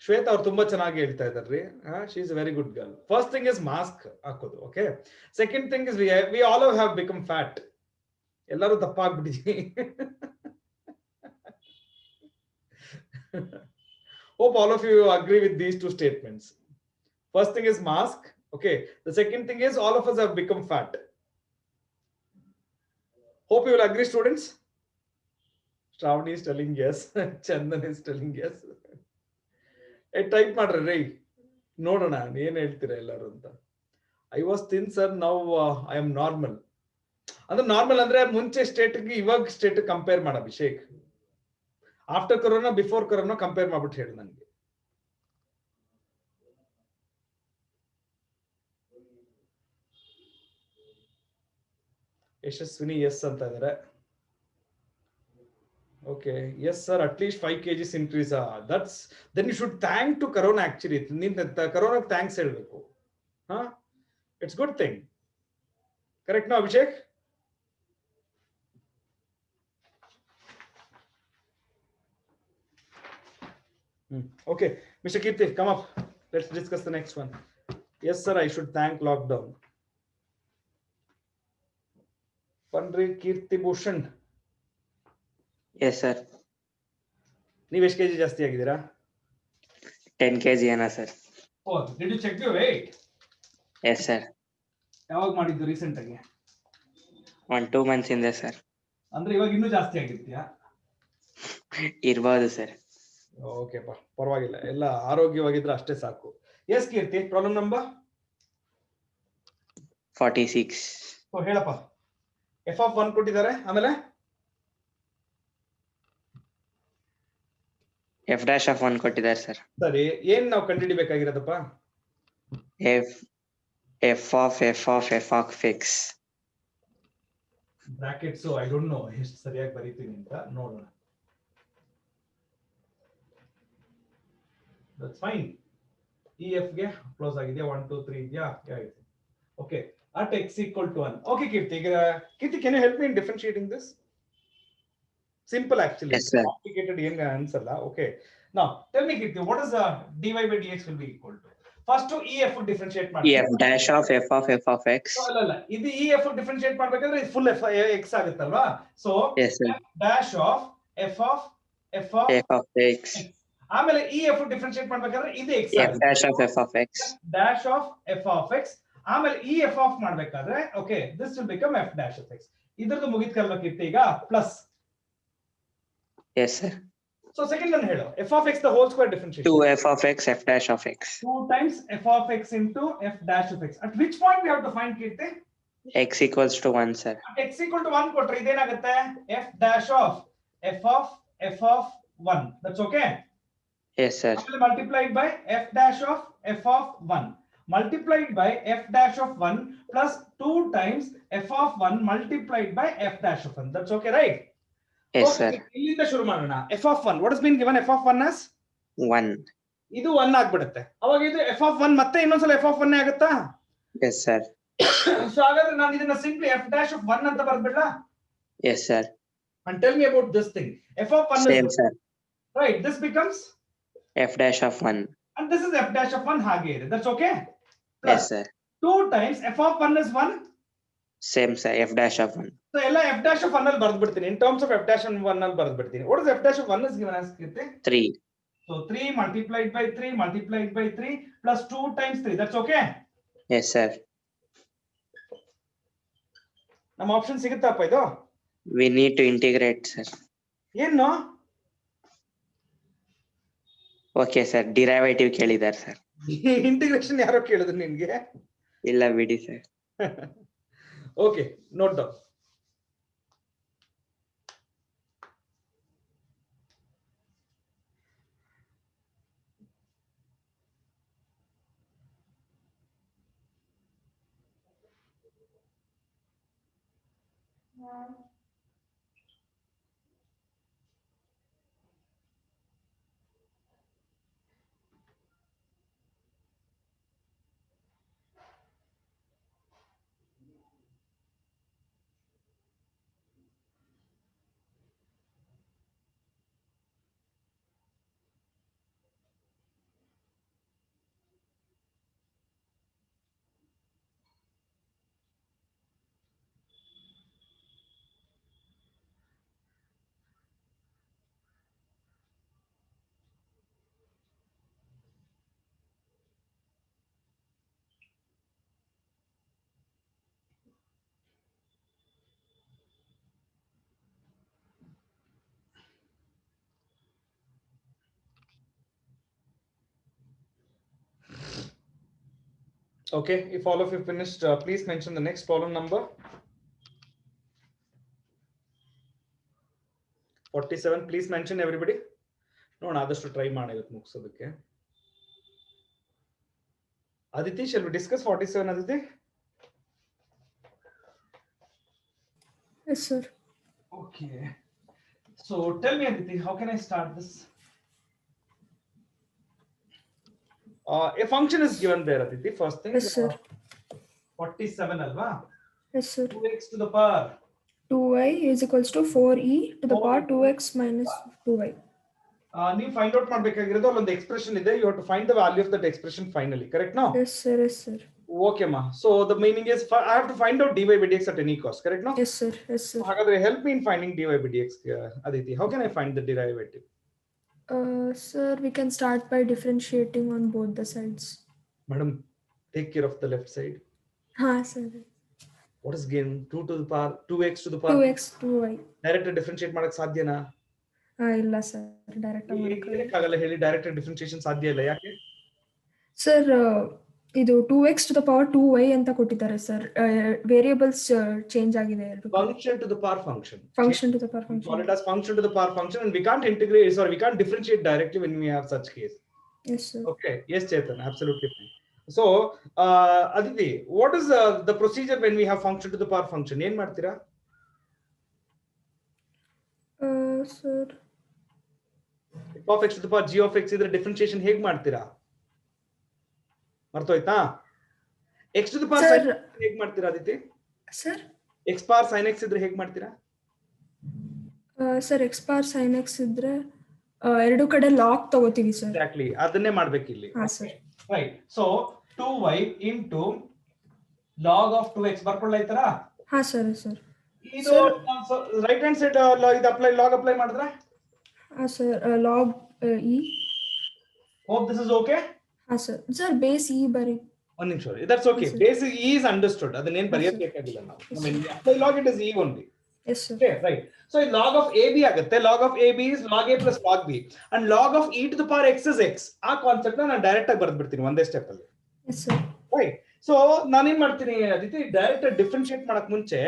ಶ್ವೇತಾ ಅವ್ರು ತುಂಬಾ ಚೆನ್ನಾಗಿ ಹೇಳ್ತಾ ಇದ್ದಾರ್ರಿ. She is very good girl. First thing is mask ಹಾಕೋದು. Okay, second thing is we all have become fat. ಎಲ್ಲರೂ ದಪ್ಪ ಆಗ್ಬಿಟ್ಟಿದ್ವಿ. Hope all of you agree with these two statements. First thing is mask. Okay, the second thing is all of us have become fat. Hope you will agree, students. Shravani is telling yes. Chandan is telling yes. Type ಮಾಡ್ರಿ ರೈ, ನೋಡೋಣ ಏನ್ ಹೇಳ್ತೀರಾ ಎಲ್ಲರೂ ಅಂತ. I was thin sir, now I am normal. ಅಂದ್ರೆ ನಾರ್ಮಲ್ ಅಂದ್ರೆ ಮುಂಚೆ ಸ್ಟೇಟ್ಗೆ ಇವಾಗ ಸ್ಟೇಟ್ ಕಂಪೇರ್ ಮಾಡ Abhishek. After corona before corona compare ಮಾಡ್ಬಿಟ್ಟು ಹೇಳಿ ನನಗೆ. ಯಶಸ್ವಿನಿ ಎಸ್ ಅಂತ ಇದಾರೆ. Okay, yes sir, at least 5 kgs increase. Then you should thank to corona actually. Corona thanks helbeku. It's good thing. Correct now Abhishek? Okay, Mr. Kirti, come up. Let's discuss the next one. Yes sir, I should thank lockdown. Pandri Kirti Bhushan. Yes sir. ನೀವು ಎಷ್ಟು ಕೆಜಿ ಜಾಸ್ತಿ ಆಗಿದ್ದೀರಾ? 10 kg ಏನಾ sir? Oh, did you check your weight? Yes sir. ಯಾವಾಗ ಮಾಡಿದ್ದು ರೀಸೆಂಟ್ ಆಗಿ? 1-2 months ಇಂದ ಸರ್. ಅಂದ್ರೆ ಇವಾಗ ಇನ್ನೂ ಜಾಸ್ತಿ ಆಗಿರ್ತೀಯಾ? ಇರ್ಬೋದು ಸರ್. ಓಕೆಪ್ಪ, ಪರವಾಗಿಲ್ಲ, ಎಲ್ಲ ಆರೋಗ್ಯವಾಗಿದ್ರೆ ಅಷ್ಟೇ ಸಾಕು. ಎಸ್ ಕೀರ್ತಿ, ಪ್ರಾಬ್ಲಮ್ ನಂಬರ್ 46. ಓ ಹೇಳಪ್ಪ. f(1) ಕೊಟ್ಟಿದ್ದಾರೆ, ಆಮೇಲೆ f'(1) ಕೊಟ್ಟಿದ್ದಾರೆ ಸರ್. ಸರಿ, ಏನ್ ನಾವು ಕಂಡುಹಿಡಿಬೇಕಾಗಿರೋದಪ್ಪ? f of x. Brackets I don't know ಎಷ್ಟು ಸರಿಯಾಗಿ ಬರೀತೀನಿ ಅಂತ, ನೋಡೋಣ. That's fine. EF ಗೆ ಕ್ಲೋಸ್ ಆಗಿದೆ, 1 2 3 ಇದೆಯಾ? Okay, at x equal to 1. Okay, Kirti, can you help me in differentiating this? Simple actually. Yes, sir. Complicated answer la. Okay, now tell me Kirti, what is dy by dx will be equal to? First to EF differentiate ಮಾಡಿ. EF dash of f of x. ಅಲ್ಲ, ಇದು EF differentiate ಮಾಡಬೇಕಾದ್ರೆ ಇದು full f x ಆಗುತ್ತಲ್ವಾ? So yes sir. dash of f of f of f of x, x. ಆಮೇಲೆ ಈ f ಡಿಫರೆನ್ಶಿಯೇಟ್ ಮಾಡ್ಬೇಕಾದ್ರೆ ಇದು x f dash of f of x, dash of f of x. ಆಮೇಲೆ ಈ f of ಮಾಡ್ಬೇಕಾದ್ರೆ okay this will become f dash of x. ಇದರದ್ದು ಮುಗಿದ್ಕಲ್ಬೇಕಿತ್ತು ಈಗ plus. yes sir, So second one ಹೇಳು f of x the whole square differentiation. 2f of x, f dash of x, 2 times f of x into f dash of x. At which point we have to find Kirti? x equals to 1 sir, At x equal to 1 ಕೊಟ್ರೆ ಇದೇನಾಗುತ್ತೆ f dash of f of 1. That's okay. yes sir, ಆಮೇಲೆ multiplied by f dash of f of 1 multiplied by f dash of 1 plus 2 times f of 1 multiplied by f dash of 1. That's okay, right? yes Okay, sir, ಇಲ್ಲಿಂದ ಶುರು ಮಾಡೋಣ. f of 1 what has been given? f of 1 as 1, ಇದು 1 ಆಗ್ಬಿಡುತ್ತೆ. ಅವಾಗ ಇದು f of 1 ಮತ್ತೆ ಇನ್ನೊಂದ್ಸಲ f of 1 ಆಗುತ್ತಾ? yes sir, So ಹಾಗಾದ್ರೆ ನಾನು ಇದನ್ನ simply f dash of 1 ಅಂತ ಬರೆದ್ಬಿಡ್ಲಾ? yes sir, And tell me about this thing. f of 1 same is sir, right. This becomes f dash of 1, and this is f dash of 1 ಹಾಗೆ ಇದೆ. That's okay. yes Plus sir, 2 times f of 1 is 1. same sir, f dash of 1, So ಎಲ್ಲ f dash of 1 ಅಲ್ಲಿ ಬರೆದ್ಬಿಡ್ತೀನಿ. In terms of f dash of 1 ಅಲ್ಲಿ ಬರೆದ್ಬಿಡ್ತೀನಿ. What is f dash of 1 is given as Kirti? 3, So 3 multiplied by 3 multiplied by 3 plus 2 times 3. That's okay. yes sir, ನಮ್ಮ ಆಪ್ಷನ್ ಸಿಗುತ್ತಪ್ಪ ಇದು? we need to integrate sir, ಏನು? okay sir, derivative ಕೇಳಿದಾರೆ sir, integration ಯಾರೋ ಕೇಳಿದ್ರು ನಿನ್ಗೆ? ಇಲ್ಲ ಬಿಡಿ sir, okay note down. Okay, if all of you finished, please mention the next problem number. 47, please mention everybody. ನೋಡೋಣ ಆದಷ್ಟು ಟ್ರೈ ಮಾಡಿ ಇವತ್ತು ಮುಗಿಸೋದಕ್ಕೆ. Aditi, shall we discuss 47, Aditi? Yes, sir. Okay. So tell me, Aditi, how can I start this? A function is given there, Aditi. First thing. Yes, sir. 47 alva. Yes, sir. 2x to the power. 2y is equals to 4e to the power 2x minus 2y. ನೀವು ಫೈಂಡ್ ಔಟ್ ಮಾಡಬೇಕಾಗಿರೋದು ಅಲ್ಲೊಂದು ಎಕ್ಸ್ಪ್ರೆಷನ್ ಇದೆ. You have to find the value of that expression finally. Correct no? Yes, sir. Yes, sir. Okay ma. So the meaning is I have to find out dy by dx at any cost. Correct no? Yes, sir. Yes, sir. ಹಾಗಾದ್ರೆ help me in finding dy by dx, Aditi. How can I find the derivative? Sir, we can start by differentiating on both the sides. Madam, take care of the left side. Sir. What is gain? 2 to the power 2x to the power 2x 2y. Direct differentiate ಮಾಡಕ್ ಸಾಧ್ಯನಾ? ಇಲ್ಲ ಸರ್, ಡೈರೆಕ್ಟ್ ಆಗಲ್ಲ ಹೇಳಿ. ಡೈರೆಕ್ಟ್ ಡಿಫರೆನ್ಶಿಯೇಷನ್ ಸಾಧ್ಯ ಇಲ್ಲ. ಯಾಕೆ ಸರ್? ಇದು 2x to the power 2y ಅಂತ ಕೊಟ್ಟಿದ್ದಾರೆ ಸರ್. ವೇರಿಯೇಬಲ್ಸ್ ಚೇಂಜ್ ಆಗಿದೆ. Function to the power function. Function to the power function. Call it as function to the power function, and we can't integrate, sorry, we can't differentiate directly when we have such case. Yes, sir. Okay. Yes, Chetan, absolutely fine. So, Aditi, what is the procedure when we have function to the power function? ಏನ್ ಮಾಡ್ತೀರಾ? Sir, f of x to the power g of x ಇದ್ರೆ ಡಿಫರೆನ್ಶಿಯೇಷನ್ ಹೇಗೆ ಮಾಡ್ತೀರಾ? ಮರ್ತೋಯ್ತಾ? x to the power sin x ಹೇಗೆ ಮಾಡ್ತೀರಾ Aditi? Sir? x power sin x ಇದ್ರೆ ಹೇಗೆ ಮಾಡ್ತೀರಾ? Sir, x power sin x ಇದ್ರೆ ಎರಡು ಕಡೆ ಲಾಗ್ ತಗೋತೀವಿ ಸರ್. Exactly. ಅದನ್ನೇ ಮಾಡ್ಬೇಕು ಇಲ್ಲಿ. Sir. Right. So 2y into log of 2x ಬರ್ಕೊಳ್ಳೈತಾರಾ? ಸರ್. ಇದು ರೈಟ್ ಹ್ಯಾಂಡ್ ಸೈಡ್ ಇದು ಅಪ್ಲೈ ಲಾಗ್ ಅಪ್ಲೈ ಮಾಡಿದ್ರೆ sir. Log E. Hope this is okay. Sir. Sir, base E bari. One ನಿಮಿಷ. That's okay. Yes, sir. Basic E is understood. ಅದನ್ನೇನು ಬರೆಯಬೇಕಾಗಿಲ್ಲ ನಾವು. I mean, apply log it as E only. Yes, sir. Okay, right. So log of AB ಆಗುತ್ತೆ. Log of AB is log A plus log B. And log of e to the power x is x. ಆ ಕಾನ್ಸೆಪ್ಟ್ ನಾನು ಡೈರೆಕ್ಟ್ ಆಗಿ ಬರೆದ್ಬಿಡ್ತೀನಿ ಒಂದೇ ಸ್ಟೆಪ್ ಅಲ್ಲಿ. Yes, sir. Right. So ನಾನೇನ್ ಮಾಡ್ತೀನಿ ಅದಿತಿ ಡೈರೆಕ್ಟ್ ಡಿಫರೆನ್ಶಿಯೇಟ್ ಮಾಡಕ್ ಮುಂಚೆ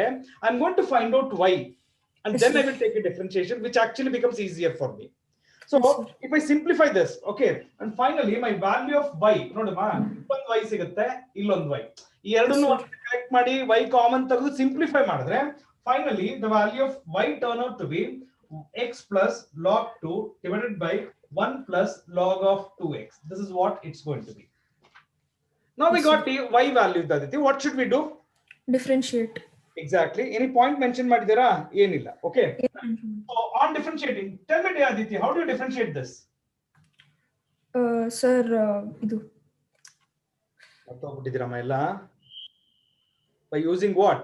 I am going to find out y and Yes, then sir. I will take a differentiation which actually becomes easier for me. So Yes, sir. if I simplify this, okay, and finally my value of y, ನೋಡಮ್ಮ ಒಂದು y ಸಿಗುತ್ತೆ ಇಲ್ಲೊಂದು y. ಈ ಎರಡನ್ನು ಕಲೆಕ್ಟ್ ಮಾಡಿ y ಕಾಮನ್ ತೆಗೆದು ಸಿಂಪ್ಲಿಫೈ ಮಾಡಿದ್ರೆ finally the value of y turn out to be x plus log 2 divided by 1 plus log of 2x. This is what it's going to be. Now we got the y value, Aditi. What should we do? Differentiate. Exactly. Any point mentioned madidira? Yenilla. Okay. So on differentiating, tell me, Aditi, how do you differentiate this? Sir, idu. By using what?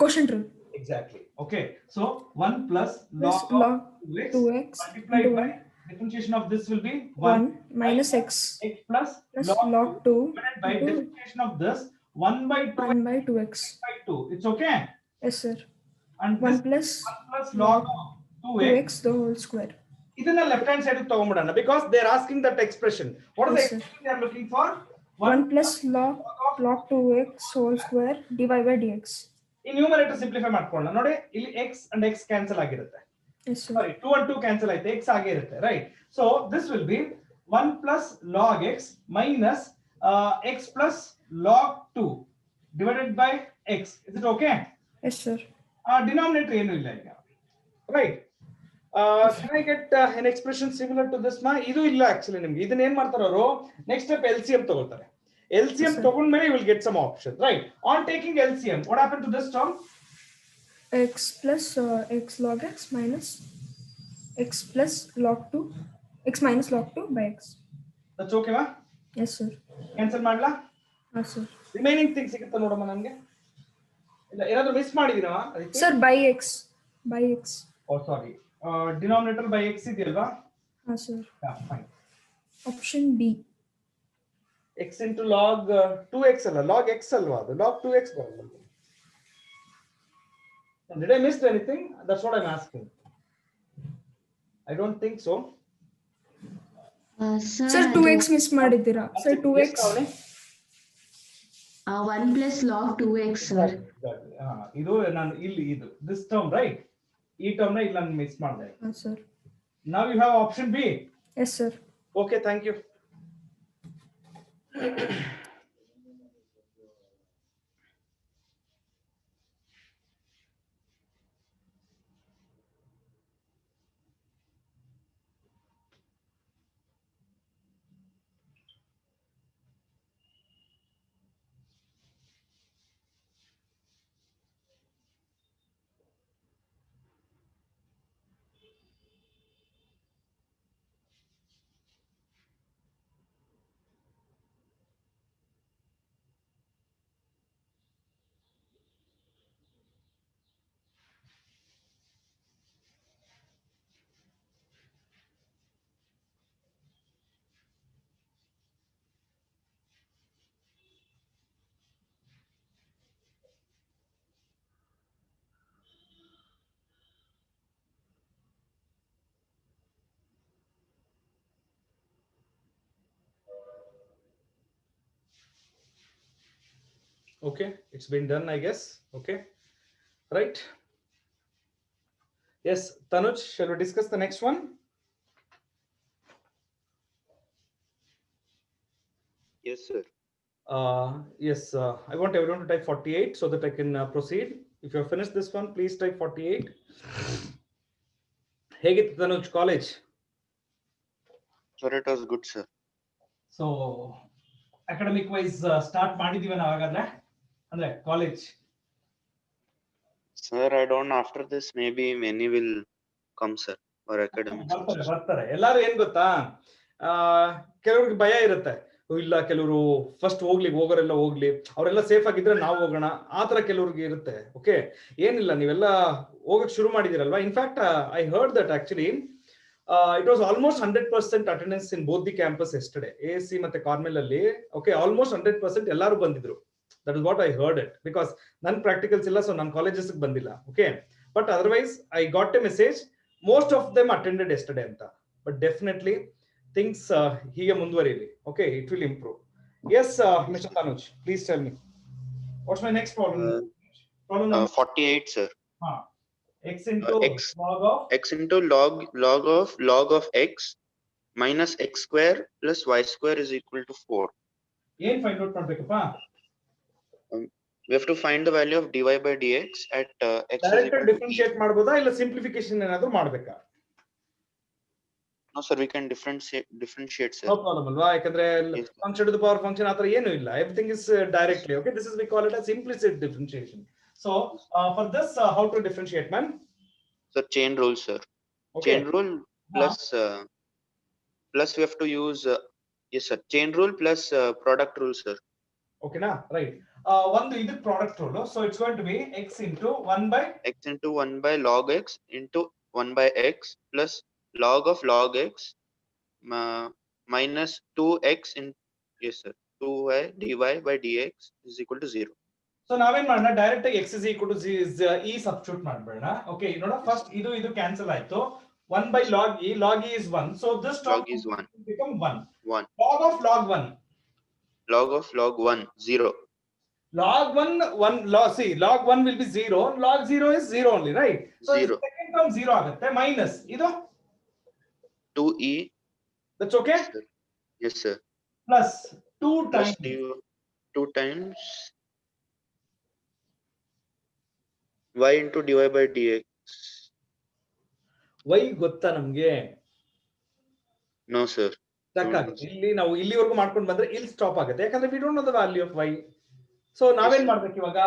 Quotient rule. Exactly. Okay. So 1 plus Plus log log of 2x 2x multiplied into by differentiation of this will be 1 1 minus x x plus plus log log 2 divided by into differentiation of this 1 by 2 1 by 2x. by 2. It's okay. Yes, sir. And 1 this plus 1 plus log of 2x. 2x the whole square. ಇದನ್ನ ಲೆಫ್ಟ್ ಹ್ಯಾಂಡ್ ಸೈಡ್ ತಗೊಂಡ್ಬಿಡೋಣ because they are asking that expression. What is the Yes, sir. expression they are looking for? 1 plus log 2x whole square divided by dx. ಈ ನ್ಯೂಮರೇಟರ್ ಸಿಂಪ್ಲಿಫೈ ಮಾಡ್ಕೊಳ್ಳೋಣ ನೋಡಿ ಇಲ್ಲಿ x and x ಕ್ಯಾನ್ಸಲ್ ಆಗಿರುತ್ತೆ. Yes, sir. Sorry, 2 and 2 cancel ಆಯ್ತು, x ಆಗೇ ಇರುತ್ತೆ, right? So this will be 1 plus log x minus x plus log 2 divided by x. Is it okay? Yes, sir. Denominator ಏನು ಇಲ್ಲ ಈಗ, right? Can I get an expression similar to this? ಇದು ಇಲ್ಲ actually ನಿಮ್ಗೆ. ಇದನ್ನ ಏನ್ ಮಾಡ್ತಾರೆ ಅವರು next step LCM ತಗೊಳ್ತಾರೆ. LCM ತಗೊಂಡ್ಮೇಲೆ you will get some options, right? On taking LCM, what happened to this term? X plus x log x minus x plus log 2 x minus log 2 by x. That's okay ma? Yes, sir. Cancel ಮಾಡ್ಲಾ? Yes, sir. Remaining things ಸಿಗುತ್ತೆ ನೋಡಮ್ಮ ನನಗೆ. ಇಲ್ಲ ಏನಾದರೂ miss ಮಾಡಿದೀನಾ? Sir, by x. By x. Oh sorry. Denominator by x ಇದೆಯಲ್ವಾ? Yes, sir. Yeah, fine. Option B. X into log 2x ಅಲ್ಲ, log x ಅಲ್ವಾ ಅದು? log 2x ಬರಲ್ಲ. Did I miss anything? That's what I'm asking. I don't think so. Sir, 2x miss ಮಾಡಿದ್ದೀರಾ? Sir, 2x. 1 plus log 2x, sir. ಇದು ನಾನು ಇಲ್ಲಿ ಇದು this term, right? ಈ term ನ ಇಲ್ಲಿ ನಾನು ಮಿಸ್ ಮಾಡಿದೆ. Yes, sir. Now you have option B. Yes, sir. Okay, thank you. Okay, it's been done, I guess. Okay, right? Yes, Tanuj, shall we discuss the next one? Yes, sir. Yes, I want everyone to type 48 so that I can proceed. If you have finished this one, please type 48. Hegit Tanuj, college? Sir, it was good, sir. So, academic wise, start ಮಾಡಿದೀವಿ ನಾವು ಹಾಗಾದ್ರೆ ಅಂದ್ರೆ college. Sir, I don't. After this, maybe many will come, sir, for academics. ಬರ್ತಾರೆ ಎಲ್ಲಾರು ಏನ್ ಗೊತ್ತಾ, ಕೆಲವ್ರಿಗೆ ಭಯ ಇರುತ್ತೆ, ಇಲ್ಲ ಕೆಲವರು ಫಸ್ಟ್ ಹೋಗೋರೆಲ್ಲ ಹೋಗ್ಲಿ, ಅವರೆಲ್ಲ ಸೇಫ್ ಆಗಿದ್ರೆ ನಾವು ಹೋಗೋಣ, ಆತರ ಕೆಲವ್ರಿಗೆ ಇರುತ್ತೆ. ಓಕೆ, ಏನಿಲ್ಲ, ನೀವೆಲ್ಲ ಹೋಗಕ್ ಶುರು ಮಾಡಿದಿರಲ್ವಾ. In fact I heard that actually It was almost 100% attendance in both the campus yesterday. ASC ಮತ್ತೆ ಕಾರ್ಮೆಲ್ ಅಲ್ಲಿ okay almost 100% ಎಲ್ಲರೂ ಬಂದಿದ್ರು. That is what I heard it because ನನ್ನ practicals ಇಲ್ಲ so ನನ್ನ colleges ಬಂದಿಲ್ಲ. Okay, but otherwise I got a message most of them attended yesterday ಅಂತ. But definitely things ಹೀಗೆ ಮುಂದುವರಿಲಿ. Okay, it will improve. Yes, Mr. Tanuj, please tell me. What's my next problem? Problem number 48, sir. X into X. log of X into log of x minus x square plus y square is equal to 4. ಏನ್ ಫೈಂಡ್ ಔಟ್ ಮಾಡ್ಬೇಕಪ್ಪ? We have to find the value of dy by dx at x is direct equal to e. Differentiate ಮಾಡಬಹುದಾ ಇಲ್ಲ ಸಿಂಪ್ಲಿಫಿಕೇಶನ್ ಏನಾದರೂ ಮಾಡಬೇಕಾ? No, sir, we can differentiate, sir. No problem ಅಲ್ವಾ? ಯಾಕಂದ್ರೆ Yes. Function to the power function ಆತರ ಏನು ಇಲ್ಲ. Everything is directly. Okay, this is we call it as implicit differentiation. So for this how to differentiate, man? So chain rule, sir. Okay. Chain rule plus plus we have to use yes, sir. Chain rule plus product rule, sir. Okay na, right. ಒಂದು ಇದು product rule. So it's going to be x into 1 by X into 1 by log x into 1 by x plus log of log x minus 2x in yes, sir. 2y dy by dx is equal to 0. So ನಾವೇನ್ ಮಾಡೋಣ, ಡೈರೆಕ್ಟ್ ಆಗಿ x is equal to e substitute ಮಾಡ್ಬೇಡ. ಓಕೆ, ನೋಡ ಫಸ್ಟ್ ಇದು ಕ್ಯಾನ್ಸಲ್ ಆಯ್ತು. 1 by log e is 1, so this Log is 1. become 1. 1. Log of log 1 Log of log 1 0. log 1 see log 1 will be 0, log 0 is 0 only, right? So 0. second term 0 ಆಗುತ್ತೆ, minus ಇದು 2e. that's okay, Sir. Yes, sir. plus 2 Plus times 2 times y into dy by dx. y ಗೊತ್ತಾ ನಮ್ಗೆ? No, sir. ಸಾಕಾಗುತ್ತೆ. ಇಲ್ಲಿ ನಾವು ಇಲ್ಲಿವರೆಗೂ ಮಾಡ್ಕೊಂಡು ಬಂದ್ರೆ ಇಲ್ಲಿ ಸ್ಟಾಪ್ ಆಗುತ್ತೆ, ಯಾಕಂದ್ರೆ we don't know the value of y. So ನಾವೇನ್ ಮಾಡ್ಬೇಕು ಇವಾಗ?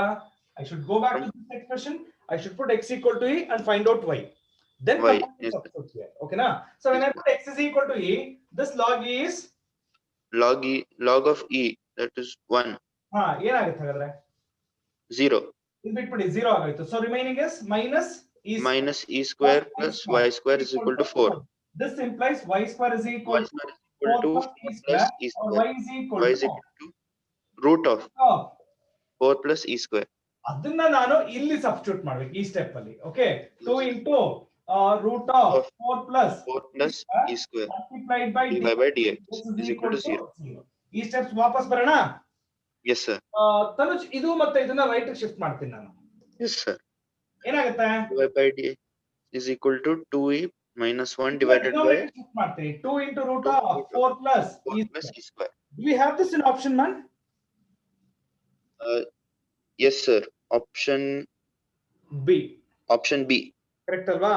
I should go back to this expression. I should put x equal to e and find out y. Then Y, come back to yes, substitute here. Okay na? So when I put x is equal to e, this log e is Log of e, that is 1 ಏನಾಗುತ್ತೆ ಹಾಗಾದ್ರೆ? 0 ಇಲ್ಲಿ ಬಿಟ್ಬಿಡಿ, 0 ಆಗೋಯ್ತು. So remaining is minus e minus e square plus y square is equal to 4. This implies y square is Y equal to square is equal to 4 4 plus plus e or square. y is equal Y is to equal to root of 4 plus e square. ಅದನ್ನ ನಾನು ಇಲ್ಲಿ ಸಬ್ಸ್ಟಿಟ್ಯೂಟ್ ಮಾಡ್ಬೇಕು ಈ ಸ್ಟೆಪ್ ಅಲ್ಲಿ. Okay, 2 into root of 4 plus 4 plus e square multiplied by dy by dx is equal to 0. ಈ ಸ್ಟೆಪ್ಸ್ ವಾಪಸ್ ಬರೋಣ. Yes, sir. ತನುಜ್, ಇದು ಮತ್ತೆ ಇದನ್ನ ರೈಟ್ ಶಿಫ್ಟ್ ಮಾಡ್ತೀನಿ ನಾನು. Yes, sir. ಏನಾಗುತ್ತೆ? dy by dx is equal to 2e minus 1 divided by shift ಮಾಡ್ತೀನಿ. 2 into root of 4 plus 4 plus e square. Do we have this in option, man? Yes, sir. Option B. B. Correct ಅಲ್ವಾ?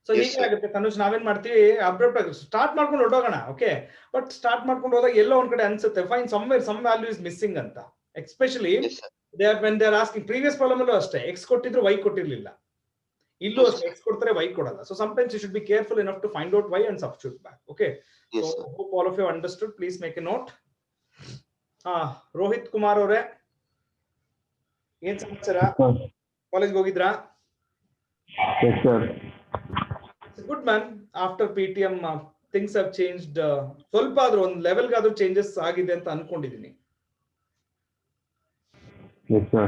ಸೊ Yes, ಹೀಗೆ sir. ಆಗುತ್ತೆ ತನುಜ್, ನಾವೇನ್ ಮಾಡ್ತೀವಿ ಅಬ್ರಪ್ಟ್ ಆಗಿ ಸ್ಟಾರ್ಟ್ ಮಾಡ್ಕೊಂಡು ಹೊರಟೋಗೋಣ. ಓಕೆ, ಬಟ್ ಸ್ಟಾರ್ಟ್ ಮಾಡ್ಕೊಂಡು ಹೋದಾಗ ಎಲ್ಲೋ ಒಂದ್ ಕಡೆ ಅನ್ಸುತ್ತೆ fine some value is missing ಅಂತ. Especially Yes, sir. when they are asking, previous problem ಅಲ್ಲೂ ಅಷ್ಟೇ x ಕೊಟ್ಟಿದ್ರು y ಕೊಟ್ಟಿರ್ಲಿಲ್ಲ, ಇಲ್ಲೂ ಅಷ್ಟೇ x ಕೊಡ್ತಾರೆ y ಕೊಡಲ್ಲ. So sometimes you should be careful enough to find out y and substitute back. Okay, Yes, so sir. hope all of you understood. Please make a note. Rohit Kumar ಅವರೇ, ಏನ್ ಸಮಾಚಾರ? ಕಾಲೇಜ್ಗೆ ಹೋಗಿದ್ರಾ? Yes, sir. Good man. After PTM things have changed. ಸ್ವಲ್ಪ ಆದ್ರೂ ಒಂದು ಲೆವೆಲ್ಗೆ ಆದ್ರೂ ಚೇಂಜಸ್ ಆಗಿದೆ ಅಂತ ಅನ್ಕೊಂಡಿದೀನಿ. Yes, sir.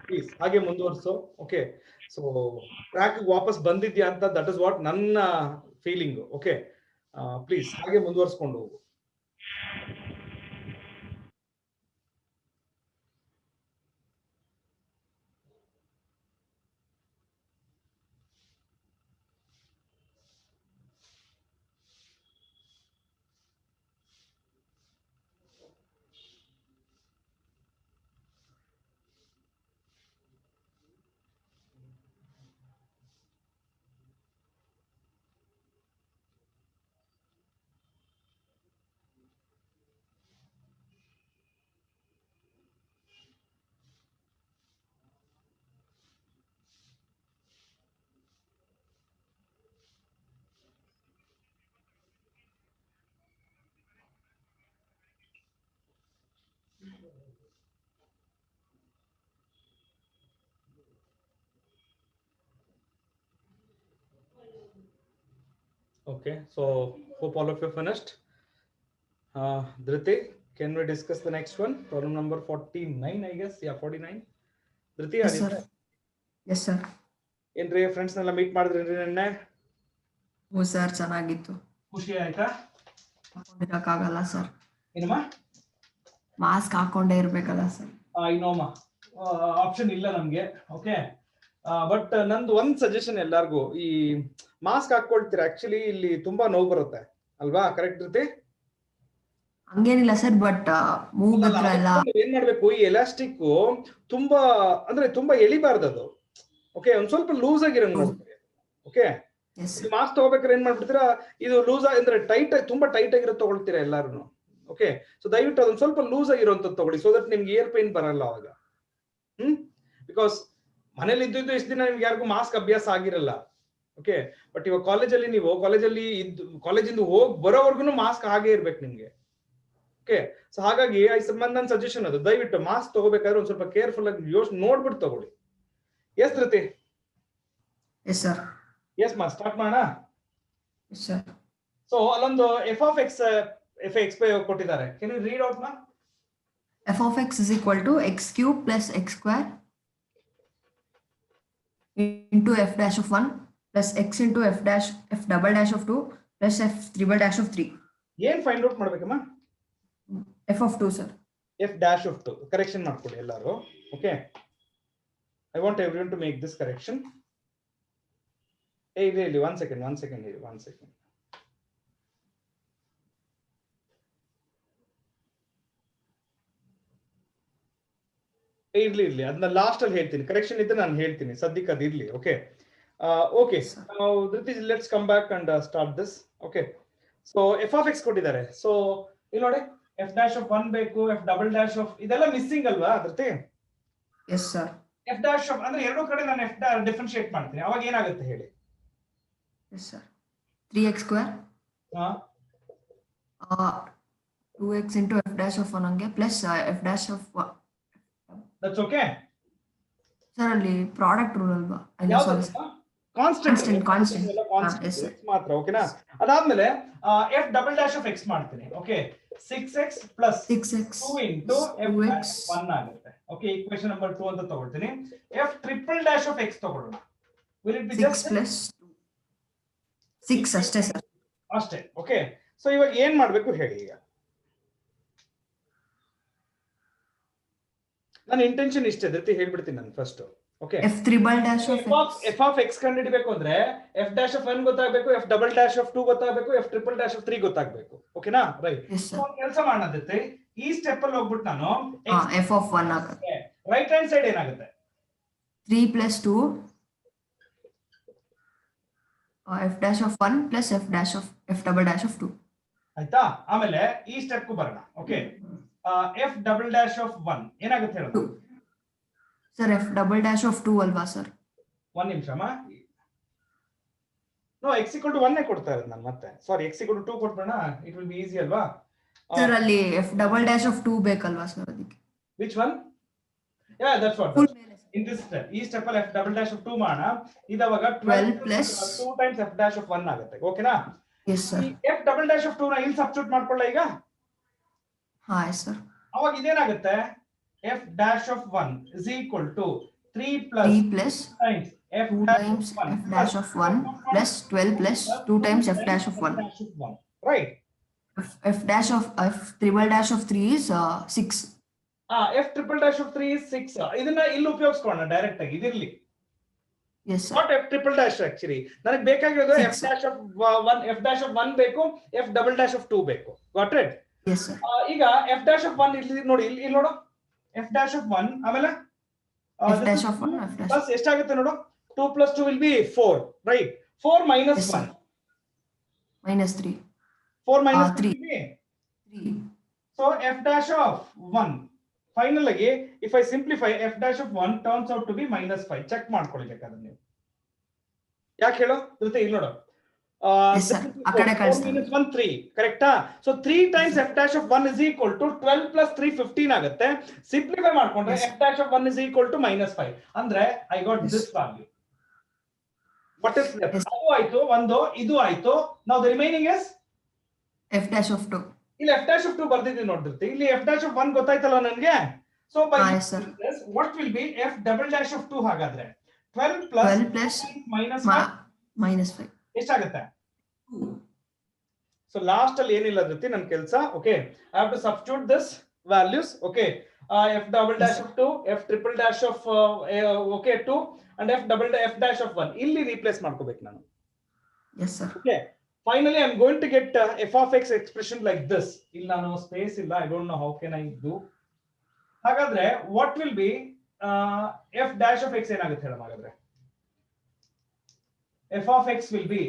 ಪ್ಲೀಸ್ ಹಾಗೆ ಮುಂದುವರ್ಸು. ಓಕೆ, ಸೊ ಟ್ರ್ಯಾಕ್ ವಾಪಸ್ ಬಂದಿದ್ಯಾ ಅಂತ, ದಟ್ ಇಸ್ ವಾಟ್ ನನ್ನ ಫೀಲಿಂಗ್. ಓಕೆ, ಪ್ಲೀಸ್ ಹಾಗೆ ಮುಂದುವರ್ಸ್ಕೊಂಡು ಹೋಗು. Okay, so hope all of you finished. Dhriti, can we discuss the next one? Problem number 49, I guess. Yeah, 49. Dhriti, Yes, sir. Yes, sir. ಏನ್ರಿ ಫ್ರೆಂಡ್ಸ್ ನೆಲ್ಲ ಮೀಟ್ ಮಾಡಿದ್ರಿ ನಿನ್ನೆ? ಓ ಸರ್, ಚೆನ್ನಾಗಿತ್ತು. ಖುಷಿ ಆಯ್ತಾ? ಹಾಕೊಂಡಿರಕ್ಕಾಗಲ್ಲ ಸರ್. ಏನಮ್ಮ? ಮಾಸ್ಕ್ ಹಾಕೊಂಡೇ ಇರ್ಬೇಕಲ್ಲ ಸರ್. ಇನ್ನೊಮ್ಮ ಆಪ್ಷನ್ ಇಲ್ಲ ನಮ್ಗೆ. ಓಕೆ, ಬಟ್ ನಂದು ಒಂದ್ ಸಜೆಷನ್ ಎಲ್ಲಾರ್ಗು, ಈ ಮಾಸ್ಕ್ ಹಾಕೊಳ್ತೀರಾ ಆಕ್ಚುಲಿ ಇಲ್ಲಿ ತುಂಬಾ ನೋವು ಬರುತ್ತೆ ಅಲ್ವಾ? ಕರೆಕ್ಟ್ ಇರುತ್ತೆ? ಹಂಗೇನಿಲ್ಲ ಸರ್, ಬಟ್ ಮೂಗ್ ಹತ್ರ ಎಲ್ಲ ಏನ್ ಮಾಡ್ಬೇಕು, ಈ ಎಲಾಸ್ಟಿಕ್ ತುಂಬಾ ಅಂದ್ರೆ ತುಂಬಾ ಎಳಿಬಾರ್ದು ಅದು. ಓಕೆ, ಒಂದ್ ಸ್ವಲ್ಪ ಲೂಸ್ ಆಗಿರಂಗ್ ನೋಡ್ತೀವಿ. ಓಕೆ, ಮಾಸ್ಕ್ ತಗೋಬೇಕಾದ್ರೆ ಏನ್ ಮಾಡ್ಬಿಡ್ತೀರಾ, ಇದು ಲೂಸ್ ಅಂದ್ರೆ ಟೈಟ್, ತುಂಬಾ ಟೈಟ್ ಆಗಿರೋ ತಗೊಳ್ತೀರಾ ಎಲ್ಲಾರು. ಓಕೆ, ಸೊ ದಯವಿಟ್ಟು ಅದೊಂದ್ ಸ್ವಲ್ಪ ಲೂಸ್ ಆಗಿರೋಂಥದ್ದು ತಗೊಳ್ಳಿ, ಸೊ ದಟ್ ನಿಮ್ಗೆ ಇಯರ್ ಪೈನ್ ಬರಲ್ಲ ಅವಾಗ. ಬಿಕಾಸ್ ಮನೇಲಿ ಇದ್ದು ಇಷ್ಟು ದಿನ ನಿಮ್ಗೆ ಯಾರಿಗೂ ಮಾಸ್ಕ್ ಅಭ್ಯಾಸ ಆಗಿರಲ್ಲ. ಓಕೆ, ಬಟ್ ಇವಾಗ ಕಾಲೇಜಲ್ಲಿ ನೀವು ಕಾಲೇಜಿಂದ ಹೋಗಿ ಬರೋವರ್ಗು ಮಾಸ್ಕ್ ಹಾಗೆ ಇರ್ಬೇಕು ನಿಮ್ಗೆ. ಓಕೆ, ಸೊ ಹಾಗಾಗಿ ನನ್ನ ಸಜೆಷನ್ ಅದು, ದಯವಿಟ್ಟು ಮಾಸ್ಕ್ ತಗೋಬೇಕಾದ್ರೆ ಒಂದ್ ಸ್ವಲ್ಪ ಕೇರ್ಫುಲ್ ಆಗಿ ನೋಡ್ಬಿಟ್ಟು ತಗೊಳ್ಳಿ. Yes Dhriti? Yes sir. Yes ಮಾ, ಸ್ಟಾರ್ಟ್ ಮಾಡೋಣ. Yes sir. ಸೊ ಅಲ್ಲೊಂದು ಎಫ್ ಆಫ್ ಎಕ್ಸ್ ಕೊಟ್ಟಿದ್ದಾರೆ. ಕೆನ್ ಯು ರೀಡ್ ಔಟ್ ಮಾ? f of x is equal to x cube plus x square into f dash of 1 plus x into f double dash of 2 plus f triple dash of 3. ಏನ್ ಫೈಂಡ್ ಔಟ್ ಮಾಡ್ಬೇಕಮ್ಮ? f of 2 sir. f dash of 2 correction ಮಾಡ್ಕೊಳ್ಳಿ ಎಲ್ಲರೂ. Okay, I want everyone to make this correction. ಇಲ್ಲಿ ಒನ್ ಸೆಕೆಂಡ್ ಹೇಳಿ, ಒನ್ ಸೆಕೆಂಡ್. ಇರ್ಲಿ ಅದನ್ನ ಲಾಸ್ಟ್ ಅಲ್ಲಿ ಹೇಳ್ತೀನಿ. ಕರೆಕ್ಷನ್ ಇದ್ರೆ ನಾನು ಹೇಳ್ತೀನಿ, ಸದ್ಯಕ್ಕೆ ಅದು ಇರ್ಲಿ. Okay, okay, let's come back and start this. Okay, so f of x ಕೊಟ್ಟಿದ್ದಾರೆ. ಸೊ ಇಲ್ಲಿ ನೋಡಿ, ಎಫ್ ಡ್ಯಾಶ್ ಆಫ್ 1 ಬೇಕು, ಎಫ್ ಡಬಲ್ ಡ್ಯಾಶ್ ಆಫ್, ಇದೆಲ್ಲ ಮಿಸ್ಸಿಂಗ್ ಅಲ್ವಾ Dhriti? Yes sir. F dash of ಅಂದ್ರೆ ಎರಡೂ ಕಡೆ ನಾನು ಎಫ್ ಡಿಫರೆನ್ಶಿಯೇಟ್ ಮಾಡ್ತೀನಿ, ಅವಾಗ ಏನಾಗುತ್ತೆ ಹೇಳಿ? Yes sir. 3x square 2x into f dash of 1 ಹಂಗೆ plus f dash of 1. That's okay sir, ಅಲ್ಲಿ ಪ್ರಾಡಕ್ಟ್ ರೂಲ್ ಅಲ್ವಾ? ಕಾನ್ಸ್ಟೆಂಟ್ ಮಾತ್ರ. ಓಕೆನಾ? ಅದಾದ್ಮೇಲೆ f double dash of x ಮಾಡ್ತೀನಿ. Okay, 6x plus 2 into f dash 1 ಆಗುತ್ತೆ. ಓಕೆ, ಈಕ್ವೇಷನ್ ನಂಬರ್ 2 ಅಂತ ತಗೊಳ್ತೀನಿ. F triple dash of x ತಗೊಳ್ಳೋಣ. Will it be just 6 plus 6 ಅಷ್ಟೇ ಸರ್? ಅಷ್ಟೇ. ಓಕೆ, ಸೊ ಇವಾಗ ಏನ್ ಮಾಡ್ಬೇಕು ಹೇಳಿ? ಈಗ ನನ್ನ ಇಂಟೆನ್ಷನ್ ಇಷ್ಟೇ ಧೃತಿ, ಹೇಳ್ಬಿಡ್ತೀನಿ ನಾನು first. Okay, f triple dash of F of X ಕಂಡುಹಿಡಿಬೇಕು ಅಂದ್ರೆ ಎಫ್ ಡ್ಯಾಶ್ ಆಫ್ 1 ಗೊತ್ತಾಗಬೇಕು, ಎಫ್ ಡಬಲ್ ಡ್ಯಾಶ್ ಆಫ್ 2 ಗೊತ್ತಾಗಬೇಕು, ಎಫ್ ಟ್ರಿಪಲ್ ಡ್ಯಾಶ್ ಆಫ್ 3 ಗೊತ್ತಾಗಬೇಕು. ಓಕೆನಾ? ರೈಟ್. ಕೆಲಸ ಮಾಡೋದತ್ತೆ, ಈ ಸ್ಟೆಪ್ ಅಲ್ಲಿ ಹೋಗ್ಬಿಟ್ಟು ನಾನು f of 1 ಆಗುತ್ತೆ. ರೈಟ್ ಹ್ಯಾಂಡ್ ಸೈಡ್ ಏನಾಗುತ್ತೆ? 3 plus 2 f dash of 1 plus f double dash of 2. ಆಯ್ತಾ? ಆಮೇಲೆ ಈ ಸ್ಟೆಪ್ ಗೂ ಬರೋಣ. Okay, f double dash of 1 ಏನಾಗುತ್ತೆ ಹೇಳೋದು? Sir, f double dash of 2 ಅಲ್ವಾ ಸರ್? ಒಂದ್ ನಿಮಿಷಮ್ಮ. ನೋ, x equal to 1 ಕೊಡ್ತಾ ಇರೋದು ನಾನು ಮತ್ತೆ. ಸಾರಿ, x equal to 2 ಕೊಟ್ಬಿಡೋಣ, ಇಟ್ ವಿಲ್ ಬಿ ಈಸಿ ಅಲ್ವಾ? ಸರ್, ಅಲ್ಲಿ f double dash of 2 ಬೇಕಲ್ವಾ ಸರ್ ಅದಕ್ಕೆ? Which one? Yeah, that's what. In this step, ಈ ಸ್ಟೆಪ್ ಅಲ್ಲಿ f double dash of 2 ಮಾಡೋಣ. ಇದಾವಾಗ 12 plus 2 times f dash of 1 ಆಗುತ್ತೆ. ಓಕೆನಾ? Yes sir. f double dash of 2 ನ ಇಲ್ಲಿ ಸಬ್ಸ್ಟಿಟ್ಯೂಟ್ ಮಾಡ್ಕೊಳ್ಳ ಈಗ. ಹಾ, ಎಸ್ ಸರ್. ಅವಾಗ ಇದೇನಾಗುತ್ತೆ? f dash of 1 is equal to 3 plus times f dash of 1 plus 12 plus 2 times f dash of 1. Right. f triple dash of 3 is 6. f triple dash of 3 is 6. ಇದನ್ನ ಇಲ್ಲಿ ಉಪಯೋಗಿಸ್ಕೊಳ್ಳೋಣ ಡೈರೆಕ್ಟ್ ಆಗಿ, ಇದಿರ್ಲಿ. Yes sir. Not f triple dash actually. ನನಗೆ ಬೇಕಾಗಿರೋದು f dash of 1 ಬೇಕು, f double dash of 2 ಬೇಕು. Got it? Yes sir. ಈಗ f dash of 1 ಇಲ್ಲಿ ನೋಡಿ, ಇಲ್ಲಿ ನೋಡು, f dash of 1 ಆಮೇಲೆ f dash of 1 f dash plus ಎಷ್ಟಾಗುತ್ತೆ ನೋಡು? 2 plus 2 will be 4, right? 4 minus 1 minus 3. 4 minus 3. 3. So f dash of 1 final ಆಗಿ if I simplify f dash of 1 turns out to be minus 5. Check ಮಾಡ್ಕೊಳ್ಳಿ ಬೇಕಾದ್ರೆ ನೀವು. ಯಾಕೆ ಹೇಳೋ ಜೊತೆ ಇಲ್ಲಿ ನೋಡು, ಆ ಕಡೆ ಕಳಿಸ್ತೀನಿ. 1 3 ಕರೆಕ್ಟಾ? So 3 times f dash of 1 is equal to 12 plus 3 15 ಆಗುತ್ತೆ. ಸಿಂಪ್ಲಿಫೈ ಮಾಡ್ಕೊಂಡ್ರೆ f dash of 1 is equal to minus 5. ಅಂದ್ರೆ I got this value. What is left? Yes. ಅದು ಆಯ್ತು ಒಂದು, ಇದು ಆಯ್ತು. Now the remaining is F dash of 2. ಇಲ್ಲಿ f dash of 2 ಬರ್ದಿದ್ದೀನಿ ನೋಡ್ತಿರ್ತಿ. ಇಲ್ಲಿ f dash of 1 ಗೊತ್ತಾಯ್ತಲ್ಲ ನನಗೆ. So by Yes, sir. this, what will be f double dash of 2 ಹಾಗಾದ್ರೆ 12 plus 12 plus minus minus 5. ಎಷ್ಟಾಗುತ್ತೆ? So last ಅಲ್ಲಿ ಏನಿಲ್ಲ ಜೊತೆ ನನ್ನ ಕೆಲಸ. Okay, I have to substitute this values. Okay, f double dash of 2, f triple dash of okay 2 and f dash of 1 ಇಲ್ಲಿ replace ಮಾಡ್ಕೋಬೇಕು ನಾನು. Yes, sir. Okay, finally I'm going to get f of x expression like this. ಇಲ್ಲಿ ನಾನು space ಇಲ್ಲ, I don't know how can I do. ಹಾಗಾದ್ರೆ what will be f dash of x ಏನಾಗುತ್ತೆ ಹೇಳೋಣ ಹಾಗಾದ್ರೆ? f of x will be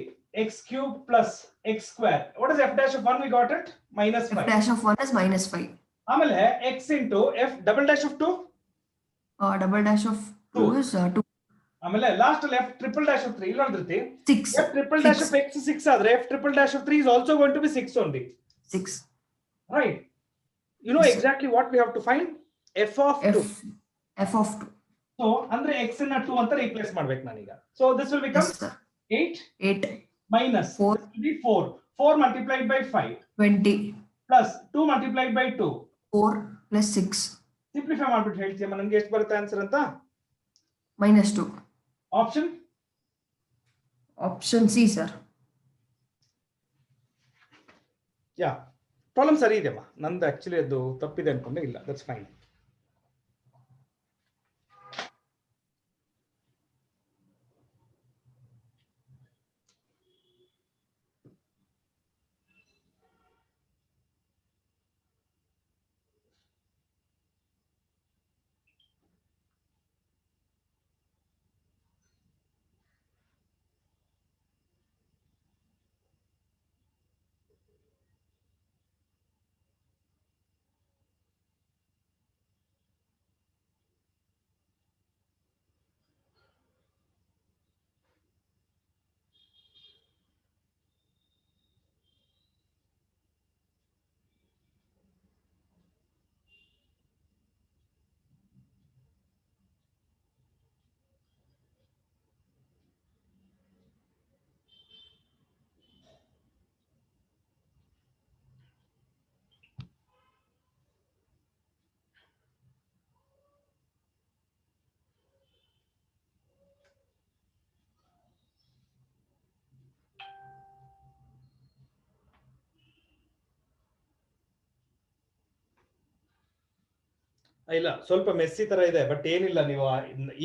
x cube plus x square. What is f dash of 1? We got it minus 5. F dash of 1 is minus 5. ಆಮೇಲೆ x into f double dash of 2. Double dash of 2 is 2. ಆಮೇಲೆ ಲಾಸ್ಟ್ ಅಲ್ಲಿ f triple dash of 3 ಇಲ್ಲಿ ನೋಡಿದ್ರಿ 6. f triple dash of x 6 ಆದ್ರೆ f triple dash of 3 is also going to be 6 only. 6. Right? You know Yes, exactly what we have to find? f of 2. F of 2. So ಅಂದ್ರೆ x ನ 2 ಅಂತ replace ಮಾಡ್ಬೇಕು ನಾನೀಗ. So this will become Yes, sir. 8 8. minus 4. this will be 4. 4 multiplied by 5 20. plus 2 multiplied by 2. 4 plus 6. Simplify ಮಾಡ್ಬಿಟ್ಟು ಹೇಳ್ತೀಯಮ್ಮ ನನಗೆ ಎಷ್ಟು ಬರುತ್ತೆ ಆನ್ಸರ್ ಅಂತ? Minus 2. Option Option C, sir. ಯಾ ಪ್ರಾಬ್ಲಮ್ ಸರಿ ಇದೆಯಮ್ಮ. ನಂದು ಆಕ್ಚುಲಿ ಅದು ತಪ್ಪಿದೆ ಅನ್ಕೊಂಡೆ. ಇಲ್ಲ, ದಟ್ಸ್ ಫೈನ್. ಇಲ್ಲ, ಸ್ವಲ್ಪ ಮೆಸ್ಸಿ ತರ ಇದೆ, ಬಟ್ ಏನಿಲ್ಲ. ನೀವು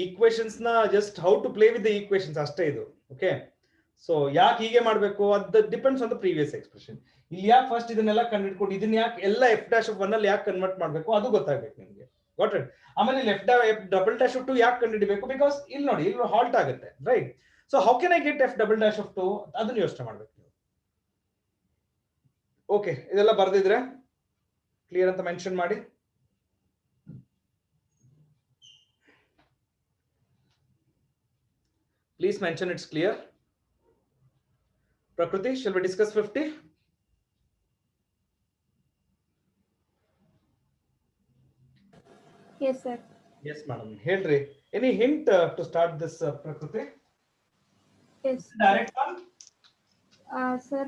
ಈಕ್ವೇಶನ್ಸ್ ನ just how to play with the equations ಅಷ್ಟೇ ಇದು. ಓಕೆ, ಸೊ ಯಾಕೆ ಹೀಗೆ ಮಾಡ್ಬೇಕು ಅದು depends on the previous expression. ಇಲ್ಲಿ ಯಾಕೆ ಫಸ್ಟ್ ಇದನ್ನೆಲ್ಲ ಕಂಡಿಡ್ಕೊಂಡು ಇದನ್ನ ಯಾಕೆ ಎಲ್ಲ f dash of 1 ಅಲ್ಲಿ ಯಾಕೆ ಕನ್ವರ್ಟ್ ಮಾಡ್ಬೇಕು ಅದು ಗೊತ್ತಾಗ್ಬೇಕು ನಿಮ್ಗೆ. Got it? ಆಮೇಲೆ f double dash of 2 ಯಾಕೆ ಕಂಡಿಡಿಬೇಕು? ಬಿಕಾಸ್ ಇಲ್ಲಿ ನೋಡಿ, ಇಲ್ಲಿ ಹಾಲ್ಟ್ ಆಗುತ್ತೆ, right? So how can I get f double dash of 2 ಅದನ್ನ ಯೋಚನೆ ಮಾಡ್ಬೇಕು ನೀವು. ಓಕೆ, ಇದೆಲ್ಲ ಬರ್ದಿದ್ರೆ ಕ್ಲಿಯರ್ ಅಂತ ಮೆನ್ಷನ್ ಮಾಡಿ. Please mention it's clear. Prakriti, shall we discuss 50? Yes, sir. Yes, madam. Helri. Any hint to start this, Prakriti? Yes. Direct one? Sir,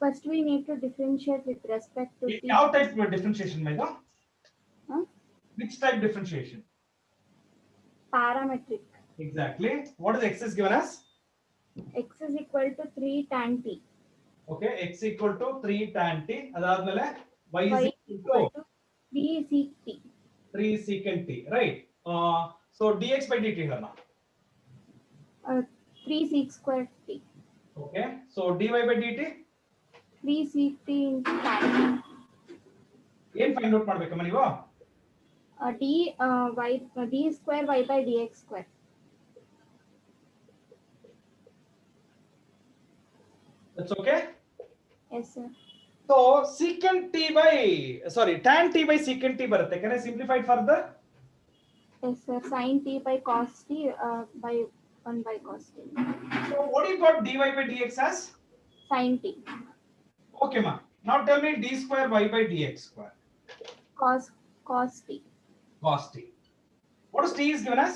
first we need to differentiate with respect to the How type of differentiation, Mega? Huh? Which type differentiation? parametric. Exactly. What is x is given as? X is equal to 3 tan t. Okay, x equal to 3 tan t. Adadmele y Y is equal equal to 3 sec t. 3 secant t, right? So dx by dt helna. 3 sec square t. Okay, so dy by dt 3 sec t into tan t. ಏನ್ ಫೈಂಡ್ ಔಟ್ ಮಾಡ್ಬೇಕಮ್ಮ ನೀವು? d square y by dx square. That's okay. Yes, sir. So secant t by tan t by secant t ಬರುತ್ತೆ. Can I simplify it further? Yes, sir. Sin t by cos t by 1 by cos t. So what do you got dy by dx as? Sin t. Okay, ma. Now tell me d square y by dx square. Cos t. Cos t. What is t is given as?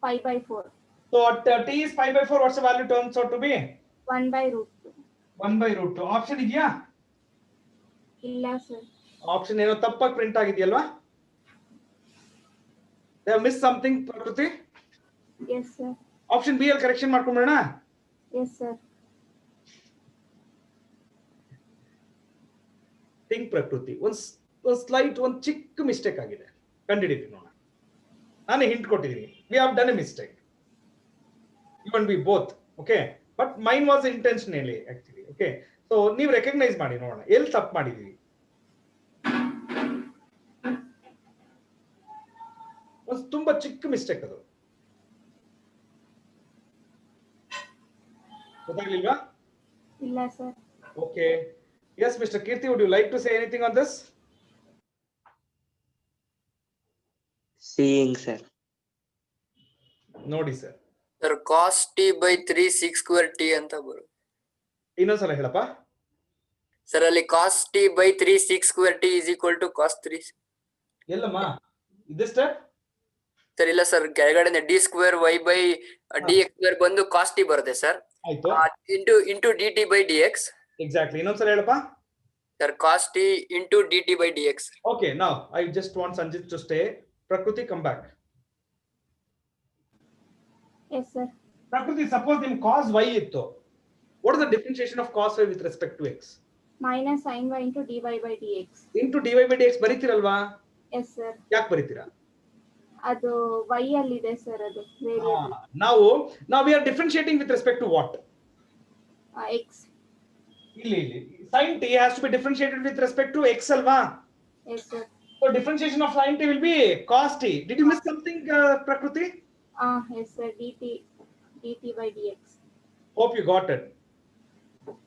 Pi by 4. So at t is pi by 4, what's the value turns out to be? 1/√2. 1/√2. Option ಇದೆಯಾ? ಇಲ್ಲ ಸರ್. Option ಏನೋ ತಪ್ಪಾಗಿ ಪ್ರಿಂಟ್ ಆಗಿದೆಯಲ್ವಾ? They have missed something, Prakruti? Yes sir. Option B ಅಲ್ಲಿ ಕರೆಕ್ಷನ್ ಮಾಡ್ಕೊಂಡ್ಬಿಡೋಣ. Yes sir. ಥಿಂಕ್ ಪ್ರಕೃತಿ ಒಂದು ಸ್ಲೈಟ್ ಒಂದು ಚಿಕ್ಕ ಮಿಸ್ಟೇಕ್ ಆಗಿದೆ, ಕಂಡಿಡಿದ್ವಿ ನೋಡೋಣ. ನಾನೇ ಹಿಂಟ್ ಕೊಟ್ಟಿದ್ದೀನಿ. We have done a mistake, you and B both. Okay, but mine was intentionally actually. Okay, so ನೀವು ರೆಕಗ್ನೈಸ್ ಮಾಡಿ ನೋಡೋಣ ಎಲ್ಲಿ ತಪ್ಪು ಮಾಡಿದೀವಿ. ಒಂದು ತುಂಬಾ ಚಿಕ್ಕ ಮಿಸ್ಟೇಕ್ ಅದು, ಗೊತ್ತಾಗ್ಲಿಲ್ವಾ? ಇಲ್ಲ sir. Okay, yes, Mr. Kirti, would you like to say anything on this? Seeing, sir. ನೋಡಿ sir. Sir cos t by 3 sec square t ಅಂತ ಬರುತ್ತೆ. ಇನ್ನೊಂದ್ಸಲ ಹೇಳಪ್ಪ. ಸರ್ ಅಲ್ಲಿ cos t by 3 sec square t is equal to cos 3. Yellamma ಇದೆ ಸ್ಟೆಪ್? ಸರ್ ಇಲ್ಲ ಸರ್, ಕೆಳಗಡೆ d square y by dx square ಬಂದು cos t ಬರುತ್ತೆ ಸರ್. ಆಯ್ತು. into dt by dx. Exactly, ಇನ್ನೊಂದ್ಸಲ ಹೇಳಪ್ಪ. Sir cos t into dt by dx. Okay, now I just want Sanjit to stay. Prakruti, come back. Yes sir. Prakruti, suppose ನಿಮ್ cos y ಇತ್ತು. What is the differentiation of cos y with respect to x? Minus sin y into dy by dx. Into dy by dx ಬರೀತಿರಲ್ವಾ? Yes sir. ಯಾಕೆ ಬರೀತೀರಾ? ಅದು y ಅಲ್ಲಿ ಇದೆ ಸರ್, ಅದು variable. Now we are differentiating with respect to what? x. ಇಲ್ಲಿ sin t has to be differentiated with respect to x alva. Yes sir. So differentiation of sin t will be cos t. Did you miss something, Prakruti? Yes sir, dt by dx. Hope you got it.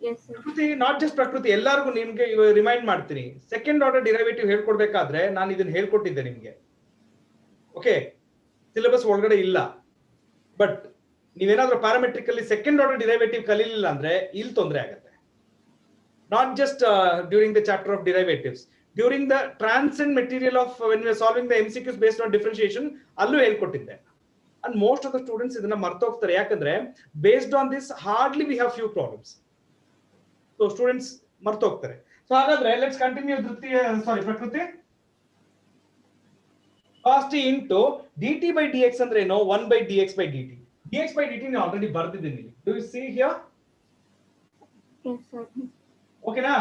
Yes sir. Prakruti, not just Prakruti, ಎಲ್ಲರಿಗೂ ನಿಮಗೆ ರಿಮೈಂಡ್ ಮಾಡ್ತೀನಿ. ಸೆಕೆಂಡ್ ಆರ್ಡರ್ ಡಿರೈವೇಟಿವ್ ಹೇಳ್ಕೊಡ್ಬೇಕಾದ್ರೆ ನಾನು ಇದನ್ನ ಹೇಳ್ಕೊಟ್ಟಿದ್ದೆ ನಿಮಗೆ. ಓಕೆ, ಸಿಲೆಬಸ್ ಒಳಗಡೆ ಇಲ್ಲ. ಬಟ್ ನೀವೇನಾದ್ರೂ ಪ್ಯಾರಾಮೆಟ್ರಿಕಲ್ಲಿ ಸೆಕೆಂಡ್ ಆರ್ಡರ್ ಡಿರೈವೇಟಿವ್ ಕಲೀಲಿಲ್ಲ ಅಂದ್ರೆ ಇಲ್ಲಿ ತೊಂದರೆ ಆಗುತ್ತೆ. Not just during the chapter of derivatives, during the transcend material of when we are solving the MCQs based on differentiation, allu helkottidde. And most of the students idana marthu hogtare, yakandre based on this hardly we have few problems. So students marthu hogtare. So hagadre let's continue. Prakruti. Cos t into dt by dx andre no 1 by dx by dt. Dx by dt ni already bardidini. Do you see here? Yes sir. Okay na?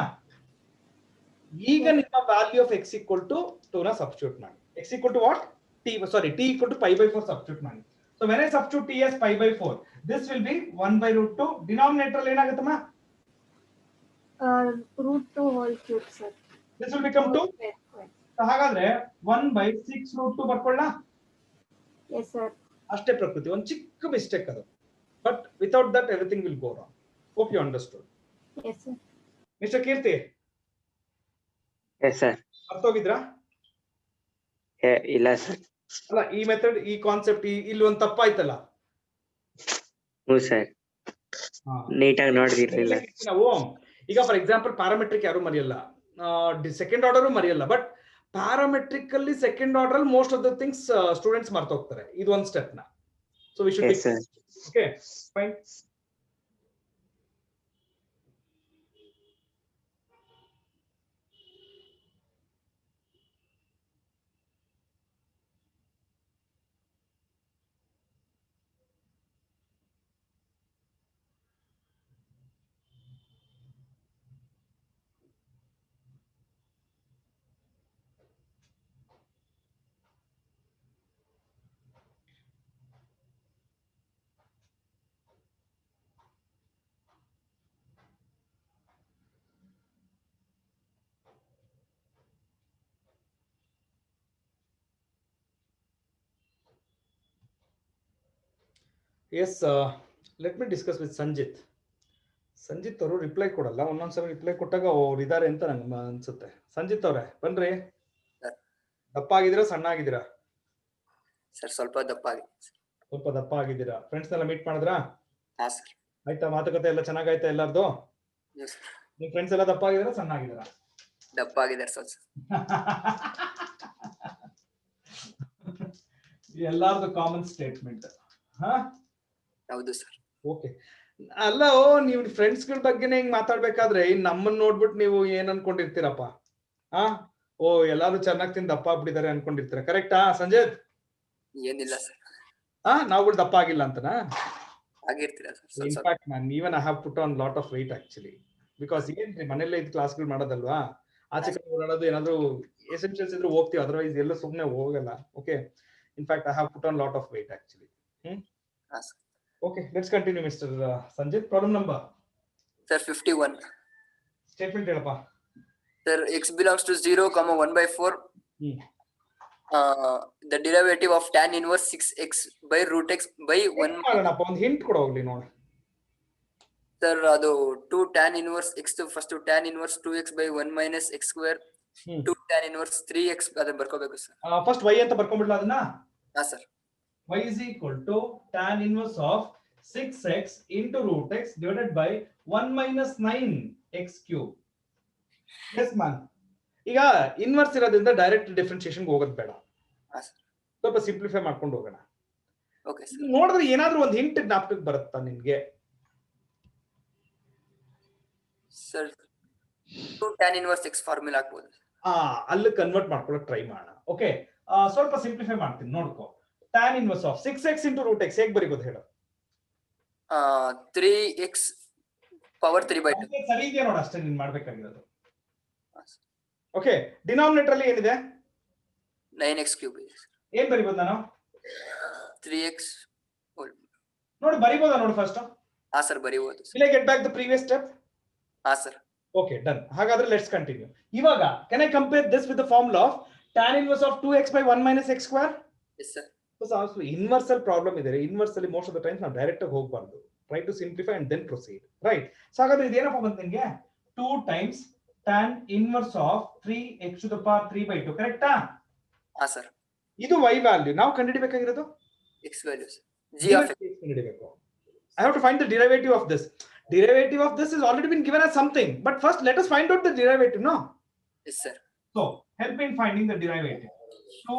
ಈಗ ನಿಮ್ಮ value of x equal to 2 ನ ಸಬ್ಸ್ಟಿಟ್ಯೂಟ್ ಮಾಡಿ. x equal to what? t equal to pi by 4 substitute ಮಾಡಿ. So when I substitute t as pi by 4, this will be 1/√2. Denominator ಅಲ್ಲಿ ಏನಾಗುತ್ತಮ್ಮ? √2 whole cube sir. This will become 2. So ಹಾಗಾದ್ರೆ 1/6√2 ಬರ್ಕೊಳ್ಳೋಣ? Yes sir. ಅಷ್ಟೇ ಪ್ರಕೃತಿ, ಒಂದು ಚಿಕ್ಕ ಮಿಸ್ಟೇಕ್ ಅದು. But without that everything will go wrong. Hope you understood. Yes sir. Mr. Kirti. Yes sir. ಅರ್ಥ ಹೋಗಿದ್ರಾ? ಇಲ್ಲ ಸರ್. ಅಲ್ಲ, ಈ ಮೆಥಡ್, ಈ ಕಾನ್ಸೆಪ್ಟ್ ಇಲ್ಲಿ ಒಂದು ತಪ್ಪಾಯ್ತಲ್ಲ. ಹ್ಞೂ ಸರ್, ನೀಟಾಗಿ ನೋಡಿದಿರ್ಲಿಲ್ಲ ನಾವು. ಈಗ ಫಾರ್ ಎಕ್ಸಾಂಪಲ್ ಪ್ಯಾರಾಮೆಟ್ರಿಕ್ ಯಾರು ಮರೆಯಲ್ಲ, ಸೆಕೆಂಡ್ ಆರ್ಡರ್ ಮರೆಯಲ್ಲ, ಬಟ್ ಪ್ಯಾರಾಮೆಟ್ರಿಕ್ ಅಲ್ಲಿ ಸೆಕೆಂಡ್ ಆರ್ಡರ್ ಅಲ್ಲಿ most of the things students ಮರ್ತ ಹೋಗ್ತಾರೆ. ಇದು ಒಂದು ಸ್ಟೆಪ್ ನ. So we should be okay fine. Yes, let me discuss with Sanjit. Sanjit ಅವರು ರಿಪ್ಲೈ ಕೊಡಲ್ಲ, ಒಂದೊಂದ್ಸಲ ರಿಪ್ಲೈ ಕೊಟ್ಟಾಗ ಅವ್ರು ಇದಾರೆ ಅಂತ ನಂಗೆ ಅನ್ಸುತ್ತೆ. ಸಂಜಿತ್ ಅವ್ರೆ ಬನ್ರಿ. ದಪ್ಪ ಆಗಿದ್ದೀರಾ, ಸಣ್ಣ ಆಗಿದ್ದೀರಾ? ಸರ್ ಸ್ವಲ್ಪ ದಪ್ಪ ಆಗಿದೆ. ಸ್ವಲ್ಪ ದಪ್ಪ ಆಗಿದ್ದೀರಾ. ಫ್ರೆಂಡ್ಸ್ ನೆಲ್ಲ ಮೀಟ್ ಮಾಡಿದ್ರಾ? ಹಾ ಸರ್. ಆಯ್ತಾ, ಮಾತುಕತೆ ಎಲ್ಲ ಚೆನ್ನಾಗಾಯ್ತಾ ಎಲ್ಲಾರ್ದು? ನಿಮ್ ಫ್ರೆಂಡ್ಸ್ ಎಲ್ಲ ದಪ್ಪ ಆಗಿದ್ದೀರಾ, ಸಣ್ಣ ಆಗಿದ್ದೀರಾ? ದಪ್ಪ ಆಗಿದ್ದಾರೆ ಸರ್. ಎಲ್ಲಾರ್ದು ಕಾಮನ್ ಸ್ಟೇಟ್ಮೆಂಟ್. ಹೌದು ಸರ್. ಓಕೆ. ಅಲ್ಲ ನೀವು ಫ್ರೆಂಡ್ಸ್ ಗಳ ಬಗ್ಗೆನೇ ಹಿಂಗ್ ಮಾತಾಡ್ಬೇಕಾದ್ರೆ ಇನ್ ನಮ್ಮನ್ನ ನೋಡ್ಬಿಟ್ಟು ನೀವು ಏನ್ ಅನ್ಕೊಂಡಿರ್ತೀರಪ್ಪ? ಆ ಓ ಎಲ್ಲಾರು ಚೆನ್ನಾಗಿ ತಿಂದು ದಪ್ಪ ಆಗ್ಬಿಟ್ಟಿದ್ದಾರೆ ಅನ್ಕೊಂಡಿರ್ತೀರ, ಕರೆಕ್ಟಾ ಸಂಜಯ್? ಏನಿಲ್ಲ ಸರ್, ನಾವುಗಳು ದಪ್ಪ ಆಗಿಲ್ಲ ಅಂತನಾ? ಆಗಿರ್ತೀರಾ ಸರ್ ಸ್ವಲ್ಪ ಸ್ವಲ್ಪ. ಇನ್ಫ್ಯಾಕ್ಟ್ ನಾನು even I have put on lot of weight actually, because ಏನ್ರಿ ಮನೇಲೆ ಇದು ಕ್ಲಾಸ್ಗಳು ಮಾಡೋದಲ್ವಾ, ಆಚೆ ಕಡೆ ಓಡಾಡೋದು, ಏನಾದ್ರು ಎಸೆನ್ಷಿಯಲ್ಸ್ ಇದ್ರೆ ಹೋಗ್ತೀವಿ, ಅದರ್ವೈಸ್ ಎಲ್ಲ ಸುಮ್ಮನೆ ಹೋಗಲ್ಲ. Okay, in fact I have put on lot of weight actually. ಹಾ sir. Okay, let's continue mister Sanjay. Problem number sir 51. Statement ಹೇಳಪ್ಪ. Sir, x belongs to 0, 1/4. The derivative of tan inverse 6x by root x by 1. ಮಾಡೋಣಪ್ಪ, ಒಂದು ಹಿಂಟ್ ಕೊಡು ಹೋಗ್ಲಿ ನೋಡಿ. Sir, ಅದು 2 tan inverse x first tan inverse 2x by 1 minus x square 2 tan inverse 3x ಅದನ್ನ ಬರ್ಕೋಬೇಕು ಸರ್. ಫಸ್ಟ್ y ಅಂತ ಬರ್ಕೊಂಡ್ಬಿಡ್ಲ ಅದನ್ನ? ಹಾ sir. y is equal to tan inverse of 6x into root x divided by 1 minus 9x cube. Yes man. ಈಗ ಇನ್ವರ್ಸ್ ಇರೋದ್ರಿಂದ ಡೈರೆಕ್ಟ್ ಡಿಫರೆನ್ಸಿಯೇಷನ್ ಹೋಗೋದು ಬೇಡ, ಸ್ವಲ್ಪ ಸಿಂಪ್ಲಿಫೈ ಮಾಡ್ಕೊಂಡು ಹೋಗೋಣ. Okay sir. ನೋಡಿದ್ರೆ ಏನಾದ್ರೂ ಒಂದು ಹಿಂಟ್ ಜ್ಞಾಪಕಕ್ಕೆ ಬರುತ್ತಾ ನಿನ್ಗೆ? Sir 2 tan inverse x formula ಹಾಕ್ಬೋದು. ಅಲ್ಲಿ ಕನ್ವರ್ಟ್ ಮಾಡ್ಕೊಳ್ಳೋಕೆ ಟ್ರೈ ಮಾಡೋಣ. ಓಕೆ, ಸ್ವಲ್ಪ ಸಿಂಪ್ಲಿಫೈ ಮಾಡ್ತೀನಿ ನೋಡ್ಕೋ. tan inverse of 6x into root x ಹೇಗೆ ಬರೀಬಹುದು ಹೇಳು? 3x power 3/2. ಸರಿ ಇದೆಯಾ ನೋಡು, ಅಷ್ಟೇ ನೀನ್ ಮಾಡ್ಬೇಕಾಗಿರೋದು. ಓಕೆ, ಡಿನಾಮಿನೇಟರ್ ಅಲ್ಲಿ ಏನಿದೆ? 9x ಕ್ಯೂಬ್ ಇದೆ. ಏನ್ ಬರಿಬಹುದು ನಾನು? 3x ನೋಡಿ ಬರಿಬಹುದಾ ನೋಡು ಫಸ್ಟ್? ಹಾ ಸರ್, ಬರಿಬಹುದು. Will I get back the previous step? ಹಾ ಸರ್. Okay, done. ಹಾಗಾದ್ರೆ ಲೆಟ್ಸ್ ಕಂಟಿನ್ಯೂ. ಇವಾಗ can I compare this with the formula of tan inverse of 2x by 1 minus x square? Yes sir. So ಇನ್ವರ್ಸಲ್ ಪ್ರಾಬ್ಲಮ್ ಇದೆ. ಇನ್ವರ್ಸ್ ಅಲ್ಲಿ ಮೋಸ್ಟ್ ಆಫ್ ದ ಟೈಮ್ಸ್ ನಾವು ಡೈರೆಕ್ಟ್ ಆಗಿ ಹೋಗಬಾರ್ದು. Try to simplify and then proceed. Right? So ಹಾಗಾದ್ರೆ ಇದೇನಪ್ಪ ಬಂತು ನಿಮಗೆ? 2 times tan inverse of 3x to the power 3/2, ಕರೆಕ್ಟಾ? ಹಾ ಸರ್. ಇದು y ವ್ಯಾಲ್ಯೂ. ನಾವು ಕಂಡುಹಿಡಿಯಬೇಕಾಗಿರೋದು x values g of x ಕಂಡುಹಿಡಿಯಬೇಕು. I have to find the derivative of this. Derivative of this has already been given as something, but first let us find out the derivative, no? Yes sir. So help me in finding the derivative. So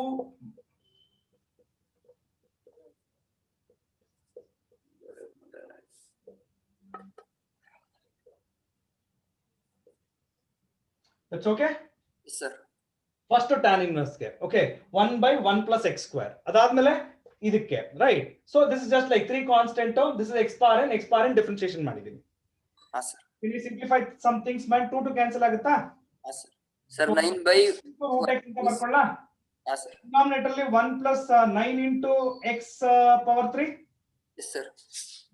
that's okay. Yes sir. First tan inverse ಗೆ okay 1 by 1 plus x square, ಅದಾದ್ಮೇಲೆ ಇದಕ್ಕೆ right. So this is just like 3 constant, this is x power n differentiation ಮಾಡಿದೀನಿ. ಹಾ sir. Can we simplify some things man? 2 to cancel ಆಗುತ್ತಾ? ಹಾ sir. Sir 9 by root x ಅಂತ ಬರ್ಕೊಳ್ಳಾ? ಹಾ ಸರ್. Denominator ಅಲ್ಲಿ 1 plus 9 into x power 3. Yes sir.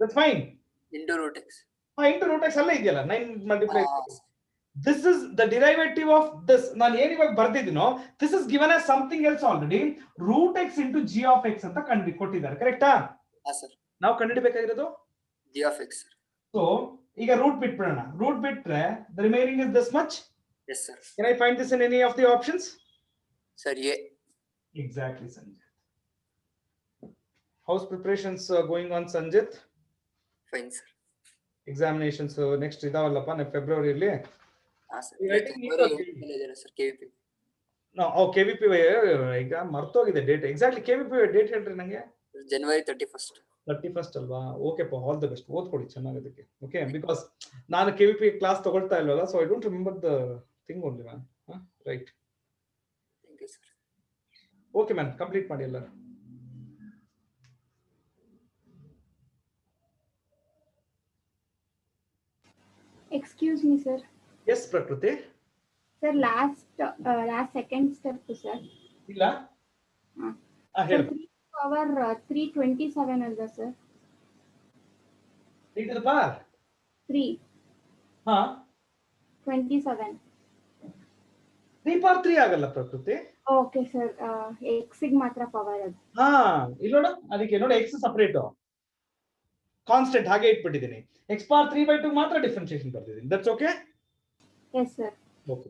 That's fine. Into root x. Into root x ಅಲ್ಲೇ ಇದೆಯಲ್ಲ 9 multiply. This is the derivative of this. ನಾನು ಏನು ಇವಾಗ ಬರ್ದಿದ್ದೀನೋ this is given as something else already. root x into g of x ಅಂತ ಕೊಟ್ಟಿದ್ದಾರೆ, ಕರೆಕ್ಟಾ? ಹಾ ಸರ್. ನಾವು ಕಂಡುಹಿಡಿಯಬೇಕಾಗಿರೋದು g of x sir. So ಈಗ ರೂಟ್ ಬಿಟ್ಬಿಡೋಣ. ರೂಟ್ ಬಿಟ್ರೆ the remaining is this much. Yes sir. Can I find this in any of the options? Sir a. Exactly Sanjit. How's preparations going on Sanjit? Fine sir. Examinations next ಇದಾವಲ್ಲಪ್ಪ ಫೆಬ್ರವರಿ ಅಲ್ಲಿ. ಹಾ sir. Sir KVP. No KVP ಈಗ ಮರ್ತೋಗಿದೆ ಡೇಟ್. ಎಕ್ಸಾಕ್ಟ್ಲಿ KVP ಡೇಟ್ ಹೇಳ್ರಿ ನಂಗೆ. January 31st. 31st ಅಲ್ವಾ? ಓಕೆಪ್ಪ, ಆಲ್ ದ ಬೆಸ್ಟ್. ಓದ್ಕೊಡಿ ಚೆನ್ನಾಗೋದಕ್ಕೆ. ಓಕೆ, ಬಿಕಾಸ್ ನಾನು KVP ಕ್ಲಾಸ್ ತಗೊಳ್ತಾ ಇಲ್ವಲ್ಲ, so I don't remember the thing only man. Right, thank you sir. Okay man, complete ಮಾಡಿ ಎಲ್ಲ. Excuse me, sir. ಎಸ್ ಪ್ರಕೃತಿ. Sir, last second step, sir. ಇಲ್ಲ ಹೇಳು. 3 power 327 ಅಲ್ವಾ ಸರ್? 3 to the power 3 ಹಾ 27. 3 power 3 ಆಗಲ್ಲ ಪ್ರಕೃತಿ. ಓಕೆ ಸರ್, x ಗೆ ಮಾತ್ರ ಪವರ್ ಅದು. ಹಾ ಇಲ್ಲ ನೋಡು, ಅದಕ್ಕೆ ನೋಡಿ x ಸಪರೇಟ್ ಕಾನ್ಸ್ಟೆಂಟ್ ಹಾಗೆ ಇಟ್ಬಿಟ್ಟಿದ್ದೀನಿ. x power 3/2 ಮಾತ್ರ ಡಿಫರೆನ್ಸಿಯೇಷನ್ ಬರ್ತಿದ್ದೀನಿ. That's okay. Yes sir. Okay,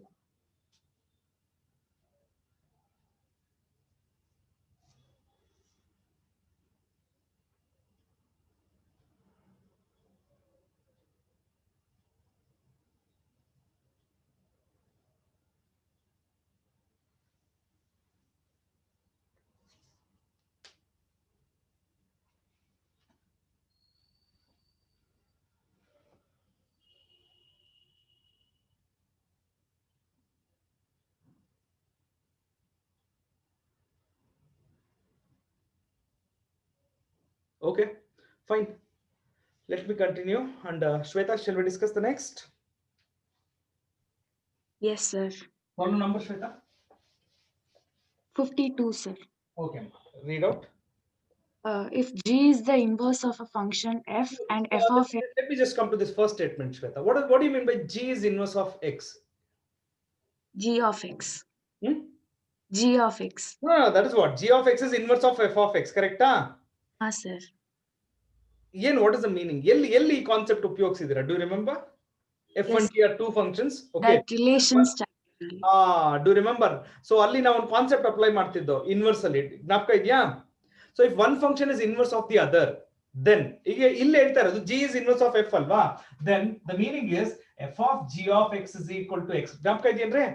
Okay, fine. Let me continue. And Shweta, shall we discuss the next? Yes, sir. Problem number, Shweta? 52, sir. Okay, read out. If G is the inverse of a function f and f of x, Let me just come to this first statement, Shweta. What do you mean by G is inverse of X? G of x. Hmm? G of x. No, that is what? G of X is inverse of F of X, correct? Sir. What is the meaning? Yelli concept upyogsidira. Do you remember? F and G are two functions. Okay. That relations. Do you remember? So ಅಲ್ಲಿ ನಾವು ಒಂದು ಕಾನ್ಸೆಪ್ಟ್ ಅಪ್ಲೈ ಮಾಡ್ತಿದ್ದೋ ಇನ್ವರ್ಸ್ ಅಲ್ಲಿ ಜ್ಞಾಪಕ ಇದೆಯಾ? So if one function is inverse of the other, then ಈಗ ಇಲ್ಲಿ ಹೇಳ್ತಾ ಇರೋದು G is inverse of F ಅಲ್ವಾ? Then the meaning is F of G of X is equal to X. ಜ್ಞಾಪಕ ಇದೆಯೇನ್ರಿ?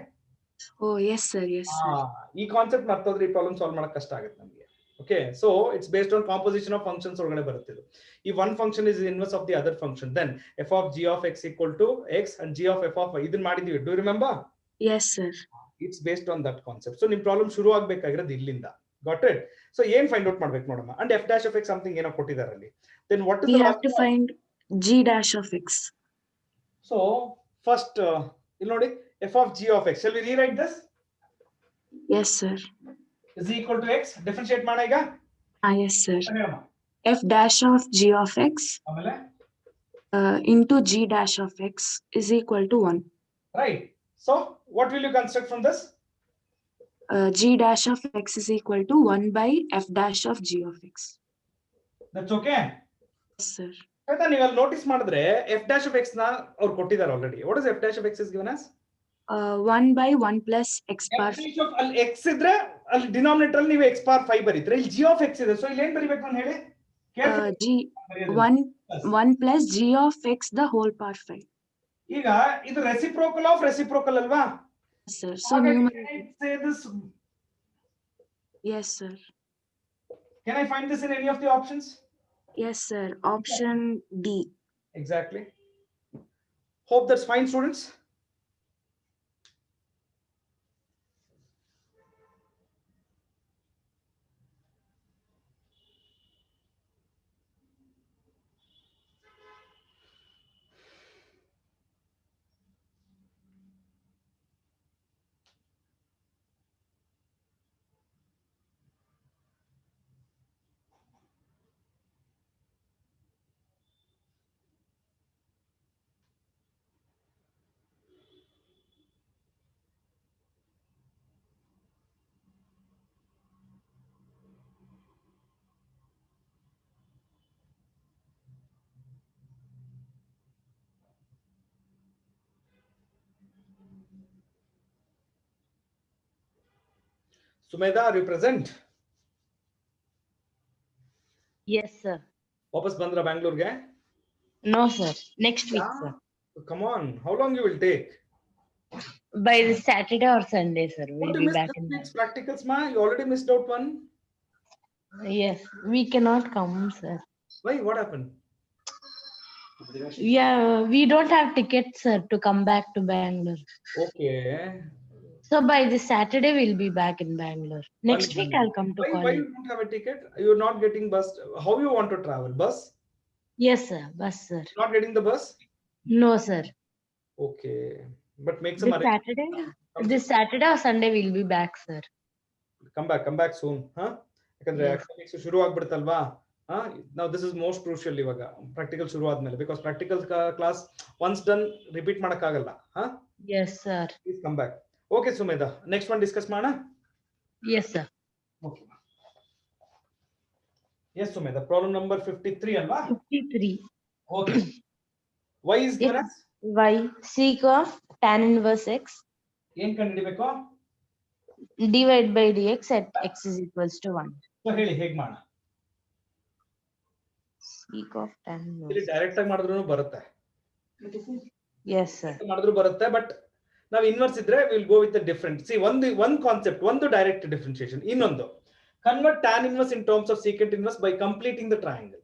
Oh, yes, sir. Yes, sir. ಈ ಕಾನ್ಸೆಪ್ಟ್ ಮರ್ತೋದ್ರೆ ಈ ಪ್ರಾಬ್ಲಮ್ ಸಾಲ್ವ್ ಮಾಡಕ್ ಕಷ್ಟ ಆಗುತ್ತೆ ನಮಗೆ. Okay, so it's based on composition of functions ಒಳಗಡೆ ಬರುತ್ತೆ ಇದು. If one function is inverse of the other function, then F of G of X equal to X and G of F of Y. ಇದನ್ನ ಮಾಡಿದೀವಿ. Do you remember? Yes, sir. It's based on that concept. So ನಿಮ್ ಪ್ರಾಬ್ಲಮ್ ಶುರು ಆಗ್ಬೇಕಾಗಿರೋದು ಇಲ್ಲಿಂದ. Got it? So ಏನ್ ಫೈಂಡ್ ಔಟ್ ಮಾಡ್ಬೇಕು ನೋಡಮ್ಮ. And F dash of X something ಏನೋ ಕೊಟ್ಟಿದ್ದಾರೆ ಅಲ್ಲಿ. Then what is we the have to find G dash of X. So first ಇಲ್ಲಿ ನೋಡಿ F of G of X. Shall we rewrite this? Yes, sir. Is equal to X. Differentiate ಮಾಡ ಈಗ. Yes, sir. F dash of G of X ಆಮೇಲೆ into G dash of X is equal to 1. Right. So what will you construct from this? G dash of X is equal to 1 by F dash of G of X. That's okay? Yes, sir. ಆಯ್ತಾ, ನೀವು ಅಲ್ಲಿ ನೋಟಿಸ್ ಮಾಡಿದ್ರೆ F dash of X ನ ಅವ್ರು ಕೊಟ್ಟಿದ್ದಾರೆ already. What is F dash of X is given as? 1 by 1 plus X bar. F dash of ಅಲ್ಲಿ X ಇದ್ರೆ ಅಲ್ಲಿ ಡಿನಾಮಿನೇಟರ್ ಅಲ್ಲಿ ನೀವು X bar 5 ಬರೀತೀರಾ. ಇಲ್ಲಿ G of X ಇದೆ. ಸೊ ಇಲ್ಲಿ ಏನ್ ಬರೀಬೇಕು ನಾನು ಹೇಳಿ? G 1 plus G of X the whole power 5. ಈಗ ಇದು ರೆಸಿಪ್ರೋಕಲ್ ಆಫ್ ರೆಸಿಪ್ರೋಕಲ್ ಅಲ್ವಾ? Sir, so say this. Yes, sir. Can I find this in any of the options? Yes, sir. Option D. Exactly. Hope that's fine, students. Sumedha, are you present? Yes, sir. Wapas bandra Bangalore ge? No, sir. Next week, sir. Come on, how long you will take? By the Saturday or Sunday, sir. We'll be back in. This week's practicals, ma? You already missed out one. Yes, we cannot come, sir. Why? What happened? Yeah, we don't have tickets, sir, to come back to Bangalore. Okay. So by this Saturday, we'll be back in Bangalore. Next week, I'll come to Why college. you don't have a ticket? You're not getting bus. How you want to travel? Bus? Yes, sir. Bus, sir. Not getting the bus? No, sir. Okay. But make some This Saturday or Sunday, we'll be back, sir. Come back soon. Huh? ಯಾಕಂದ್ರೆ academics ಶುರು ಆಗ್ಬಿಡುತ್ತಲ್ವಾ? Now this is most crucial ಇವಾಗ practical ಶುರು ಆದ್ಮೇಲೆ because practical class once done repeat ಮಾಡಕ್ಕಾಗಲ್ಲ. Yes, sir. Please come back. Okay, Sumedha. Next one discuss ಮಾಡೋಣ? Yes, sir. Okay. Yes, Sumedha. Problem number 53 ಅಲ್ವಾ? 53. Okay. Y is given as? Y sec of tan inverse x ಏನ್ ಕಂಡುಹಿಡಿಬೇಕು? divide by dx at x is equals to 1. So ಹೇಳಿ ಹೇಗ್ ಮಾಡೋಣ? Sec of tan ಇಲ್ಲಿ inverse. ಡೈರೆಕ್ಟ್ ಆಗಿ ಮಾಡಿದ್ರೂ ಬರುತ್ತೆ. Yes, sir. ಮಾಡಿದ್ರು ಬರುತ್ತೆ ಬಟ್ ನಾವು ಇನ್ವರ್ಸ್ ಇದ್ರೆ will go with different. C ಒಂದು ಕಾನ್ಸೆಪ್ಟ್, ಒಂದು ಡೈರೆಕ್ಟ್ ಡಿಫರೆನ್ಸಿಯೇಷನ್, ಇನ್ನೊಂದು convert tan inverse in terms of secant inverse by completing the triangle.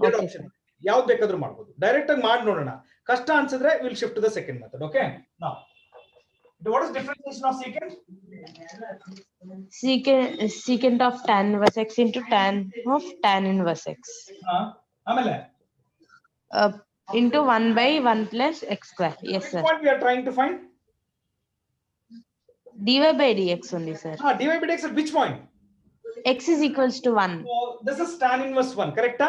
ಎರಡು ಆಪ್ಷನ್, ಯಾವ್ದು ಬೇಕಾದ್ರೂ ಮಾಡ್ಬೋದು. ಡೈರೆಕ್ಟ್ ಆಗಿ ಮಾಡಿ ನೋಡೋಣ. ಕಷ್ಟ ಅನ್ಸಿದ್ರೆ will shift the second method. Okay, ನಾವು What is differentiation of secant? Secant of tan inverse x into tan of tan inverse x. ಆಮೇಲೆ Into 1 by 1 plus x square. Yes, which sir. point we are trying to find? dy by dx only, sir. dy by dx at which point? X is equals to 1. So this is tan inverse 1, correct?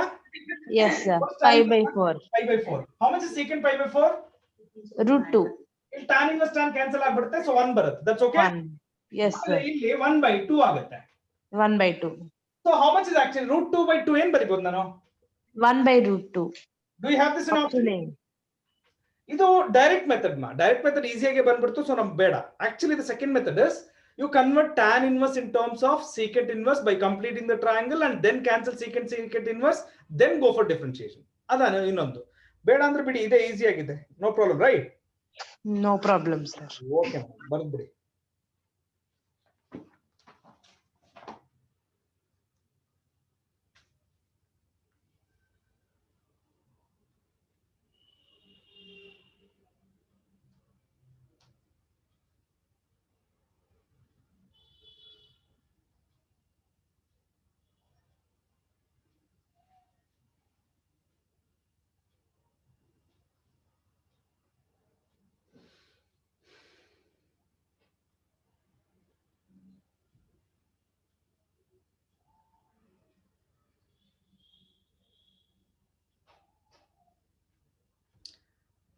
Yes, sir. What's tan 5 by inverse 4. 5 by 4. How much is secant 5 by 4? Root 2. ಇಲ್ಲಿ tan inverse tan cancel ಆಗ್ಬಿಡುತ್ತೆ, so 1 ಬರುತ್ತೆ. That's okay? 1. Yes, sir. ಇಲ್ಲಿ 1 by 2 ಆಗುತ್ತೆ. 1 by 2. So how much is actually root 2 by 2 ಏನ್ ಬರಿಬಹುದು ನಾನು? 1 by root 2. Do you have this in option? ಇದು ಡೈರೆಕ್ಟ್ ಮೆಥಡ್ ಡೈರೆಕ್ಟ್ ಮೆಥಡ್ ಈಸಿಯಾಗಿ ಬಂದ್ಬಿಡ್ತು, ಸೊ ನಮ್ಗೆ ಬೇಡ. Actually the second method is you convert tan inverse in terms of secant inverse by completing the triangle and then cancel secant inverse, then go for differentiation. ಅದನ್ನ ಇನ್ನೊಂದು ಬೇಡ ಅಂದ್ರೆ ಬಿಡಿ, ಇದೆ ಈಸಿ ಆಗಿದೆ. No problem, right? No problem, sir. Okay, ಬರ್ದ್ಬಿಡಿ.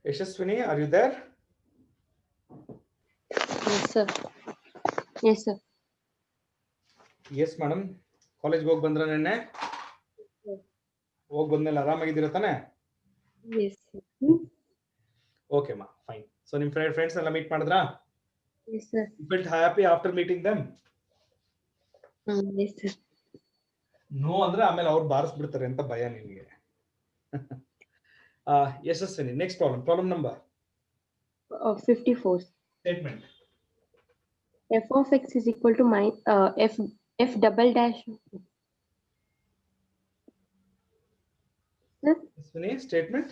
Yashaswini, are you there? Yes, sir. Yes, sir. Yes, madam. ಕಾಲೇಜ್ಗೆ ಹೋಗಿ ಬಂದ್ರ ನೆನ್ನೆ? ಹೋಗಿ ಬಂದ್ಮೇಲೆ ಆರಾಮಾಗಿದ್ದೀರಾ ತಾನೆ? Yes, sir. ಓಕೆ ಮಾ, ಫೈನ್. ಸೊ ನಿಮ್ ಫ್ರೆಂಡ್ಸ್ ಎಲ್ಲ ಮೀಟ್ ಮಾಡಿದ್ರಾ? Yes, sir. You felt happy after meeting them? Yes, sir. No ಅಂದ್ರೆ ಆಮೇಲೆ ಅವ್ರು ಬಾರಿಸ್ಬಿಡ್ತಾರೆ ಅಂತ ಭಯ ನಿಮಗೆ. Yashaswini, next problem number 54. Statement. F of x is equal to f double dash. Sir? Yashaswini, statement.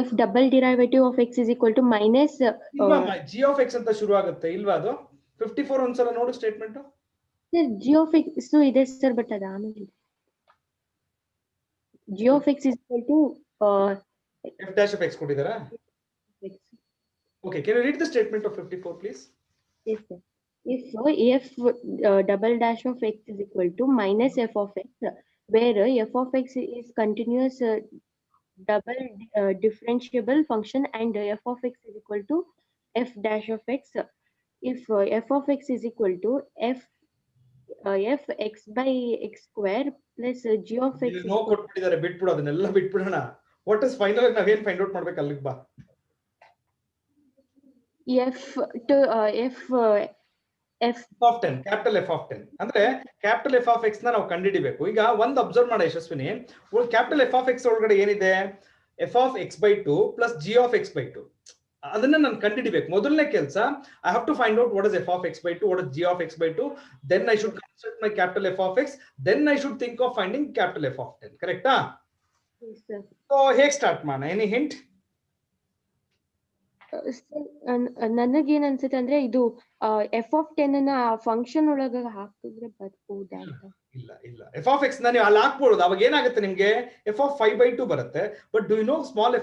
F double derivative of x is equal to minus. G of x ಅಂತ ಶುರು ಆಗುತ್ತೆ ಇಲ್ವಾ ಅದು? 54 ಒಂದ್ಸಲ ನೋಡು statement. Sir, g of x so ಇದೆ sir, but ಅದು ಆಮೇಲೆ g of x is equal to f dash of x ಕೊಟ್ಟಿದ್ದಾರಾ? x. Okay, can you read the statement of 54 please? Yes, sir. If f double dash of x is equal to minus f of x, where f of x is continuous double differentiable function and f of x is equal to f dash of x. If f of x is equal to f x by x square plus g of x. No ಕೊಟ್ಟಿದ್ದಾರೆ, ಬಿಟ್ಬಿಡು ಅದನ್ನೆಲ್ಲ ಬಿಟ್ಬಿಡೋಣ. ವಾಟ್ ಇಸ್ ಫೈನಲ್ ಆಗಿ ನಾವೇನ್ ಫೈಂಡ್ ಔಟ್ ಮಾಡ್ಬೇಕು ಅಲ್ಲಿಗೆ ಬಾ. f to f of 10, capital F of 10 ಅಂದ್ರೆ capital F of x ನ ನಾವು ಕಂಡುಹಿಡಿಬೇಕು. ಈಗ ಒಂದು ಅಬ್ಸರ್ವ್ ಮಾಡ Yashaswini, capital F of x ಒಳಗಡೆ ಏನಿದೆ? f of x by 2 plus g of x by 2. ಅದನ್ನ ನಾನು ಕಂಡುಹಿಡಿಬೇಕು. ಮೊದಲನೇ ಕೆಲಸ, I have to find out what is f of x by 2, what is g of x by 2, then I should construct my capital F of x, then I should think of finding capital F of 10. ಕರೆಕ್ಟಾ? Yes, sir. So ಹೇಗೆ ಸ್ಟಾರ್ಟ್ ಮಾಡೋಣ? Any hint? ನನಗೇನ್ ಅನ್ಸುತ್ತೆ ಅಂದ್ರೆ ಇದು f of 10 ಅನ್ನ ಫಂಕ್ಷನ್ ಒಳಗ ಹಾಕಿದ್ರೆ ಬರ್ಬೋದಾ ಅಂತ. ಇಲ್ಲ f of x ನ ನೀವು ಅಲ್ಲಿ ಹಾಕ್ಬೋದು. ಅವಾಗ ಏನಾಗುತ್ತೆ ನಿಮ್ಗೆ? f of 5 by 2 ಬರುತ್ತೆ. But do you know small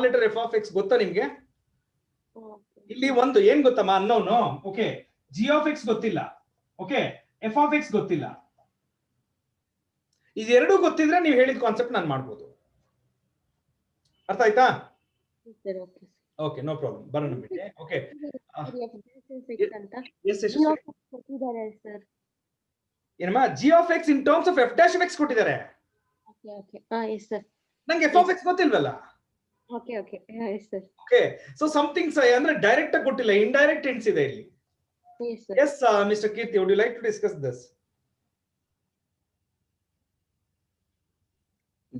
letter f of x ಗೊತ್ತಾ ನಿಮ್ಗೆ? ಇಲ್ಲಿ ಒಂದು ಏನ್ ಗೊತ್ತಮ್ಮ ಅನ್ನೋನು, ಓಕೆ, g of x ಗೊತ್ತಿಲ್ಲ, ಓಕೆ, f of x ಗೊತ್ತಿಲ್ಲ. ಇದೆರಡು ಗೊತ್ತಿದ್ರೆ ನೀವು ಹೇಳಿದ ಕಾನ್ಸೆಪ್ಟ್ ನಾನು ಮಾಡ್ಬೋದು. ಅರ್ಥ ಆಯ್ತಾ? ಓಕೆ, ನೋ ಪ್ರಾಬ್ಲಮ್, ಬರೋಣ ಬಿಡಿ. ಓಕೆ, ಏನಮ್ಮ g of x in terms of f dash of x ಕೊಟ್ಟಿದ್ದಾರೆ. ನಂಗೆ f of x ಗೊತ್ತಿಲ್ವಲ್ಲ. Okay, yes sir. Okay, so something ಅಂದ್ರೆ ಡೈರೆಕ್ಟ್ ಆಗಿ ಕೊಟ್ಟಿಲ್ಲ, ಇಂಡೈರೆಕ್ಟ್ ಹಿಂಟ್ಸ್ ಇದೆ ಇಲ್ಲಿ. Yes sir. Yes, Mr. Kirti, would you like to discuss this?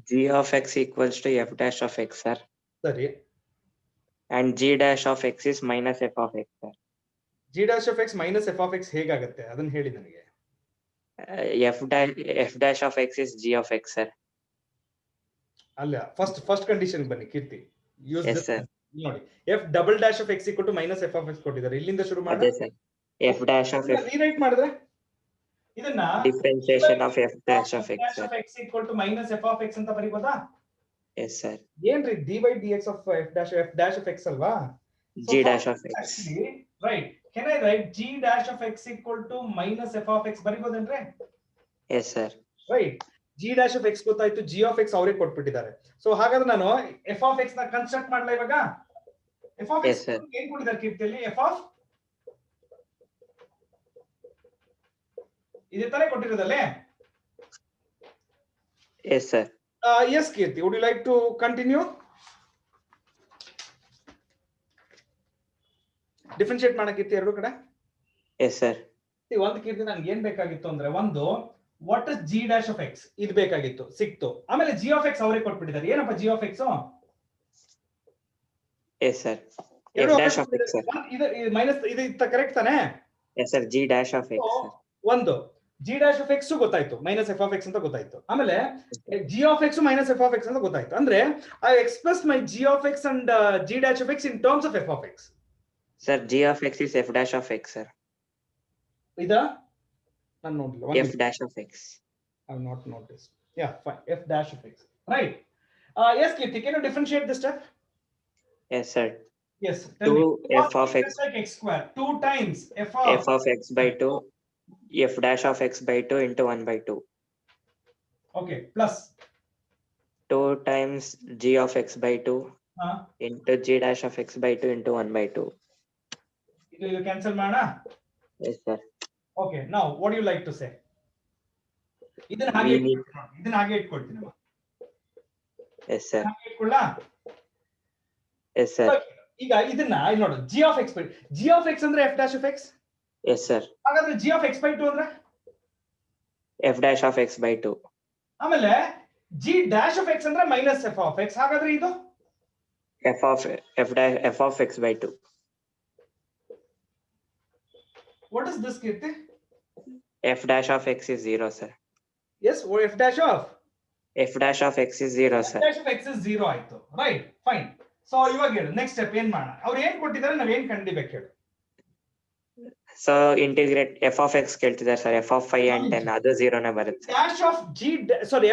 G of x equals to f dash of x, sir. ಸರಿ. And g dash of x is minus f of x, sir. g dash of x minus f of x ಹೇಗಾಗುತ್ತೆ ಅದನ್ನ ಹೇಳಿ ನನಗೆ. f dash of x is g of x, sir. ಅಲ್ಲ, ಫಸ್ಟ್ ಕಂಡೀಷನ್ ಬನ್ನಿ Kirti. Use Yes, this. sir. ನೋಡಿ f double dash of x equal to minus f of x ಕೊಟ್ಟಿದ್ದಾರೆ. ಇಲ್ಲಿಂದ ಶುರು ಮಾಡಿ ಅದೇ sir f dash of f rewrite ಮಾಡಿದ್ರೆ ಇದನ್ನ differentiation of f dash of x dash of x equal to minus f of x ಅಂತ ಬರೀಬೋದಾ? ಎಸ್ ಸರ್ ಏನ್ರಿ d by d x of f dash of x ಅಲ್ವಾ? G dash of X Actually, right. Can I write g dash of x equal to minus f of x ಬರಿಬೋದೇನ್ರಿ? Yes sir Right. g dash of x ಗೊತ್ತಾಯ್ತು, g of x ಅವರೇ ಕೊಟ್ಬಿಟ್ಟಿದ್ದಾರೆ. ಸೊ ಹಾಗಾದ್ರೆ ನಾನು f of x ನ ಕನ್ಸ್ಟ್ರಕ್ಟ್ ಮಾಡ್ಲಾ ಇವಾಗ? f of Yes, x sir. ಏನ್ ಕೊಟ್ಟಿದ್ದಾರೆ ಕೀರ್ತಿಯಲ್ಲಿ? f of ಇದೇ ತಾನೇ ಕೊಟ್ಟಿರೋದಲ್ಲೇ? Yes sir Yes, Kirti. Would you like to continue? Differentiate ಮಾಡಕ್ಕಿತ್ತು ಎರಡು ಕಡೆ. ಎಸ್ ಸರ್ ಒಂದು ಕೀರ್ತಿ ನನ್ಗೆ ಏನ್ ಬೇಕಾಗಿತ್ತು ಅಂದ್ರೆ ಒಂದು what is G dash of X ಇದು ಬೇಕಾಗಿತ್ತು, ಸಿಕ್ತು. ಆಮೇಲೆ ಜಿ ಆಫ್ ಎಕ್ಸ್ ಅವರೇ ಕೊಟ್ಬಿಟ್ಟಿದ್ದಾರೆ. ಏನಪ್ಪ G of x? Yes sir f dash of X sir ಇದು ಮೈನಸ್ ಇದು ಕರೆಕ್ಟ್ ತಾನೆ? Yes sir G dash of X ಒಂದು ಜಿ ಡ್ಯಾಶ್ ಆಫ್ ಎಕ್ಸ್ ಗೊತ್ತಾಯ್ತು, ಮೈನಸ್ ಎಫ್ ಆಫ್ ಎಕ್ಸ್ ಅಂತ ಗೊತ್ತಾಯ್ತು. ಆಮೇಲೆ G of X minus f of x ಅಂತ ಗೊತ್ತಾಯ್ತು. ಅಂದ್ರೆ I express my G of X and G dash of X in terms of F of X. Sir G of X is F dash of X sir. ಇದಾ ನಾನು ನೋಡಿಲ್ಲ. F dash of X I have not noticed. Yeah, fine. F dash of x. Right. Yes, Kirti, can you differentiate this step? S sir Yes. Tell 2 me. f of x like x square. 2 times f of x by 2 f dash of x by 2 into 1 by 2. Okay. Plus. 2 times g of x by 2 into g dash of x by 2 into 1 by 2. You cancel mana? Yes, sir. Okay. Now, what do you like to say? ಇದನ್ನ ಹಾಗೆ ಇಟ್ಕೊಳ್ತೀನಿ. ಎಸ್ ಸರ್ ಇಟ್ಕೊಳ್ಳಾ? ಎಸ್ ಸರ್ ಈಗ ಇದನ್ನ ಇಲ್ಲಿ ನೋಡು, g of x g of x ಅಂದ್ರೆ f dash of x. Yes sir ಹಾಗಾದ್ರೆ ಜಿ ಆಫ್ ಎಕ್ಸ್ ಬೈ 2 ಅಂದ್ರೆ f dash of x by 2. ಆಮೇಲೆ ಜಿ ಡ್ಯಾಶ್ ಆಫ್ ಎಕ್ಸ್ ಅಂದ್ರೆ ಮೈನಸ್ ಎಫ್ ಆಫ್ ಎಕ್ಸ್. ಹಾಗಾದ್ರೆ ಇದು f of x by 2. What is this, Kirti? F dash of x is 0, sir. Yes, or f dash of? F dash of x is 0, sir. F dash of x is 0 ಆಯ್ತು. Right, fine. So ಇವಾಗ ಹೇಳು ನೆಕ್ಸ್ಟ್ ಸ್ಟೆಪ್ ಏನ್ ಮಾಡೋಣ? ಅವ್ರು ಏನ್ ಕೊಟ್ಟಿದ್ದಾರೆ ನಾವ್ ಏನ್ ಕಂಡಿಬೇಕು ಹೇಳು? So integrate f of x ಕೇಳ್ತಿದ್ದಾರೆ ಸರ್. f of 5 and 10 ಅದು 0 ನೇ ಬರುತ್ತೆ. Dash of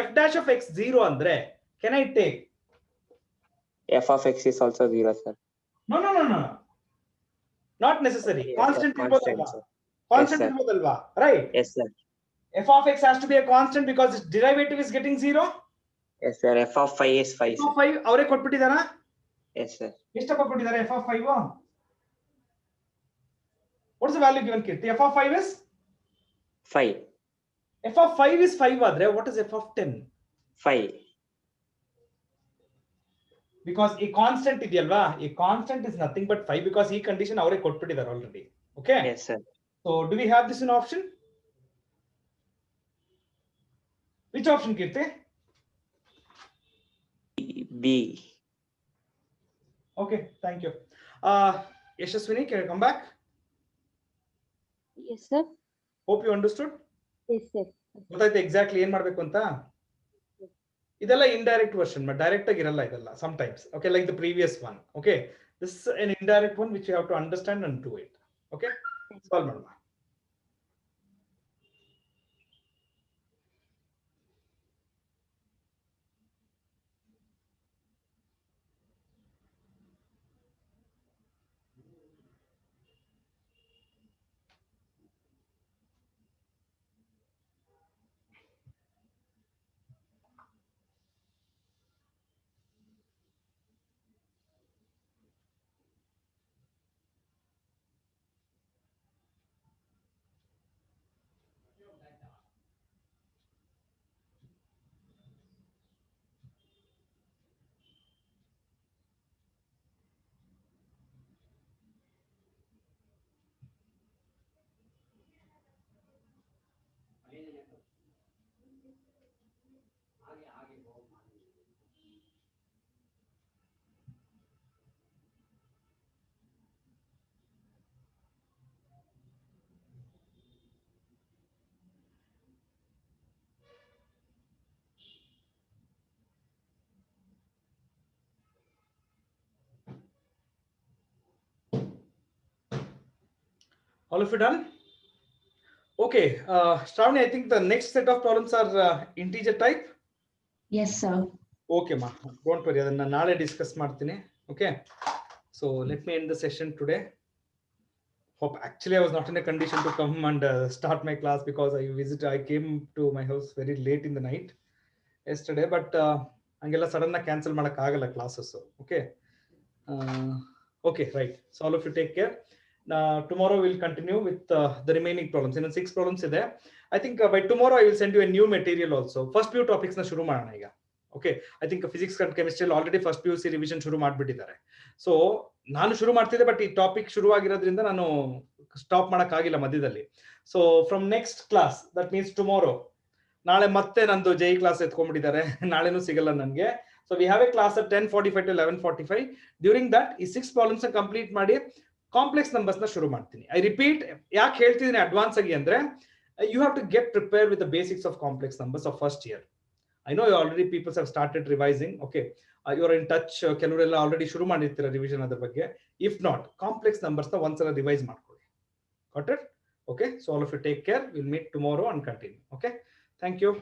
f dash of x 0 ಅಂದ್ರೆ can I take? F of x is also 0, sir. No. Not necessary. Constant ಇರ್ಬೋದಲ್ವಾ? Constant ಇರ್ಬೋದಲ್ವಾ? Right? Yes, sir. F of x has to be a constant because its derivative is getting 0. Yes, sir. F of 5 is 5. F of 5 ಅವರೇ ಕೊಟ್ಬಿಟ್ಟಿದಾರಾ? Yes, sir. ಎಷ್ಟಪ್ಪ ಕೊಟ್ಟಿದ್ದಾರೆ f of 5? What is the value given, Kirti? F of 5 is 5. F of 5 is 5 ಆದ್ರೆ what is f of 10? 5. Because a constant ಇದೆಯಲ್ವಾ, a constant is nothing but 5 because ಈ condition ಅವರೇ ಕೊಟ್ಬಿಟ್ಟಿದ್ದಾರೆ already. Okay? Yes, sir. So do we have this in option? Which option, Kirti? B. Okay, thank you. Yashaswini, can you come back? Yes, sir. Hope you understood. Yes, sir. ಗೊತ್ತಾಯ್ತು ಎಕ್ಸಾಕ್ಟ್ಲಿ ಏನ್ ಮಾಡ್ಬೇಕು ಅಂತ? ಇದೆಲ್ಲ ಇಂಡೈರೆಕ್ಟ್ ವರ್ಷನ್, ಬಟ್ ಡೈರೆಕ್ಟ್ ಆಗಿ ಇರಲ್ಲ ಇದೆಲ್ಲ sometimes. Okay, like the previous one. Okay, this is an indirect one which you have to understand and do it. Okay, solve ಮಾಡೋಣ. All of you done? Okay, Shravani, I think the next set of problems are integer type. Yes, sir. Okay, ma. Don't worry. Adanna naale discuss ಮಾಡ್ತೀನಿ. Okay. So let me end the session today. Hope actually I was not in a condition to come and start my class because I came to my house very late in the night yesterday, but hangella sudden cancel ಮಾಡಕ್ ಆಗಲ್ಲ classes. Okay. Okay, right. So all of you take care. Tomorrow we'll continue with the remaining problems. In 6 problems ಇದೆ. I think by tomorrow I will send you a new material also. First few topics na shuru ಮಾಡೋಣ ಈಗ. Okay, I think physics and chemistry already first PUC revision ಶುರು ಮಾಡ್ಬಿಟ್ಟಿದ್ದಾರೆ. So ನಾನು ಶುರು ಮಾಡ್ತಿದ್ದೆ, ಬಟ್ ಈ ಟಾಪಿಕ್ ಶುರು ಆಗಿರೋದ್ರಿಂದ ನಾನು ಸ್ಟಾಪ್ ಮಾಡಕ್ ಆಗಿಲ್ಲ ಮಧ್ಯದಲ್ಲಿ. So from next class, that means tomorrow, ನಾಳೆ ಮತ್ತೆ ನಂದು JEE ಕ್ಲಾಸ್ ಎತ್ಕೊಂಡ್ಬಿಟ್ಟಿದ್ದಾರೆ. ನಾಳೆನೂ ಸಿಗಲ್ಲ ನನಗೆ. So we have a class at 10:45 to 11:45. During that ಈ 6 problems ಕಂಪ್ಲೀಟ್ ಮಾಡಿ ಕಾಂಪ್ಲೆಕ್ಸ್ ನಂಬರ್ಸ್ ನ ಶುರು ಮಾಡ್ತೀನಿ. ಐ ರಿಪೀಟ್, ಯಾಕೆ ಹೇಳ್ತಿದ್ದೀನಿ ಅಡ್ವಾನ್ಸ್ ಆಗಿ ಅಂದ್ರೆ you have to get prepare with the basics of complex numbers of first year. I know already people have started revising. Okay, you're in touch. ಕೆಲವರೆಲ್ಲ ಆಲ್ರೆಡಿ ಶುರು ಮಾಡಿರ್ತೀರ ರಿವಿಷನ್ ಅದ್ರ ಬಗ್ಗೆ. If not, complex numbers ನ ಒಂದ್ಸಲ ರಿವೈಸ್ ಮಾಡ್ಕೊಳ್ಳಿ. Got it? Okay, so all of you take care. We'll meet tomorrow and continue. Okay, thank you.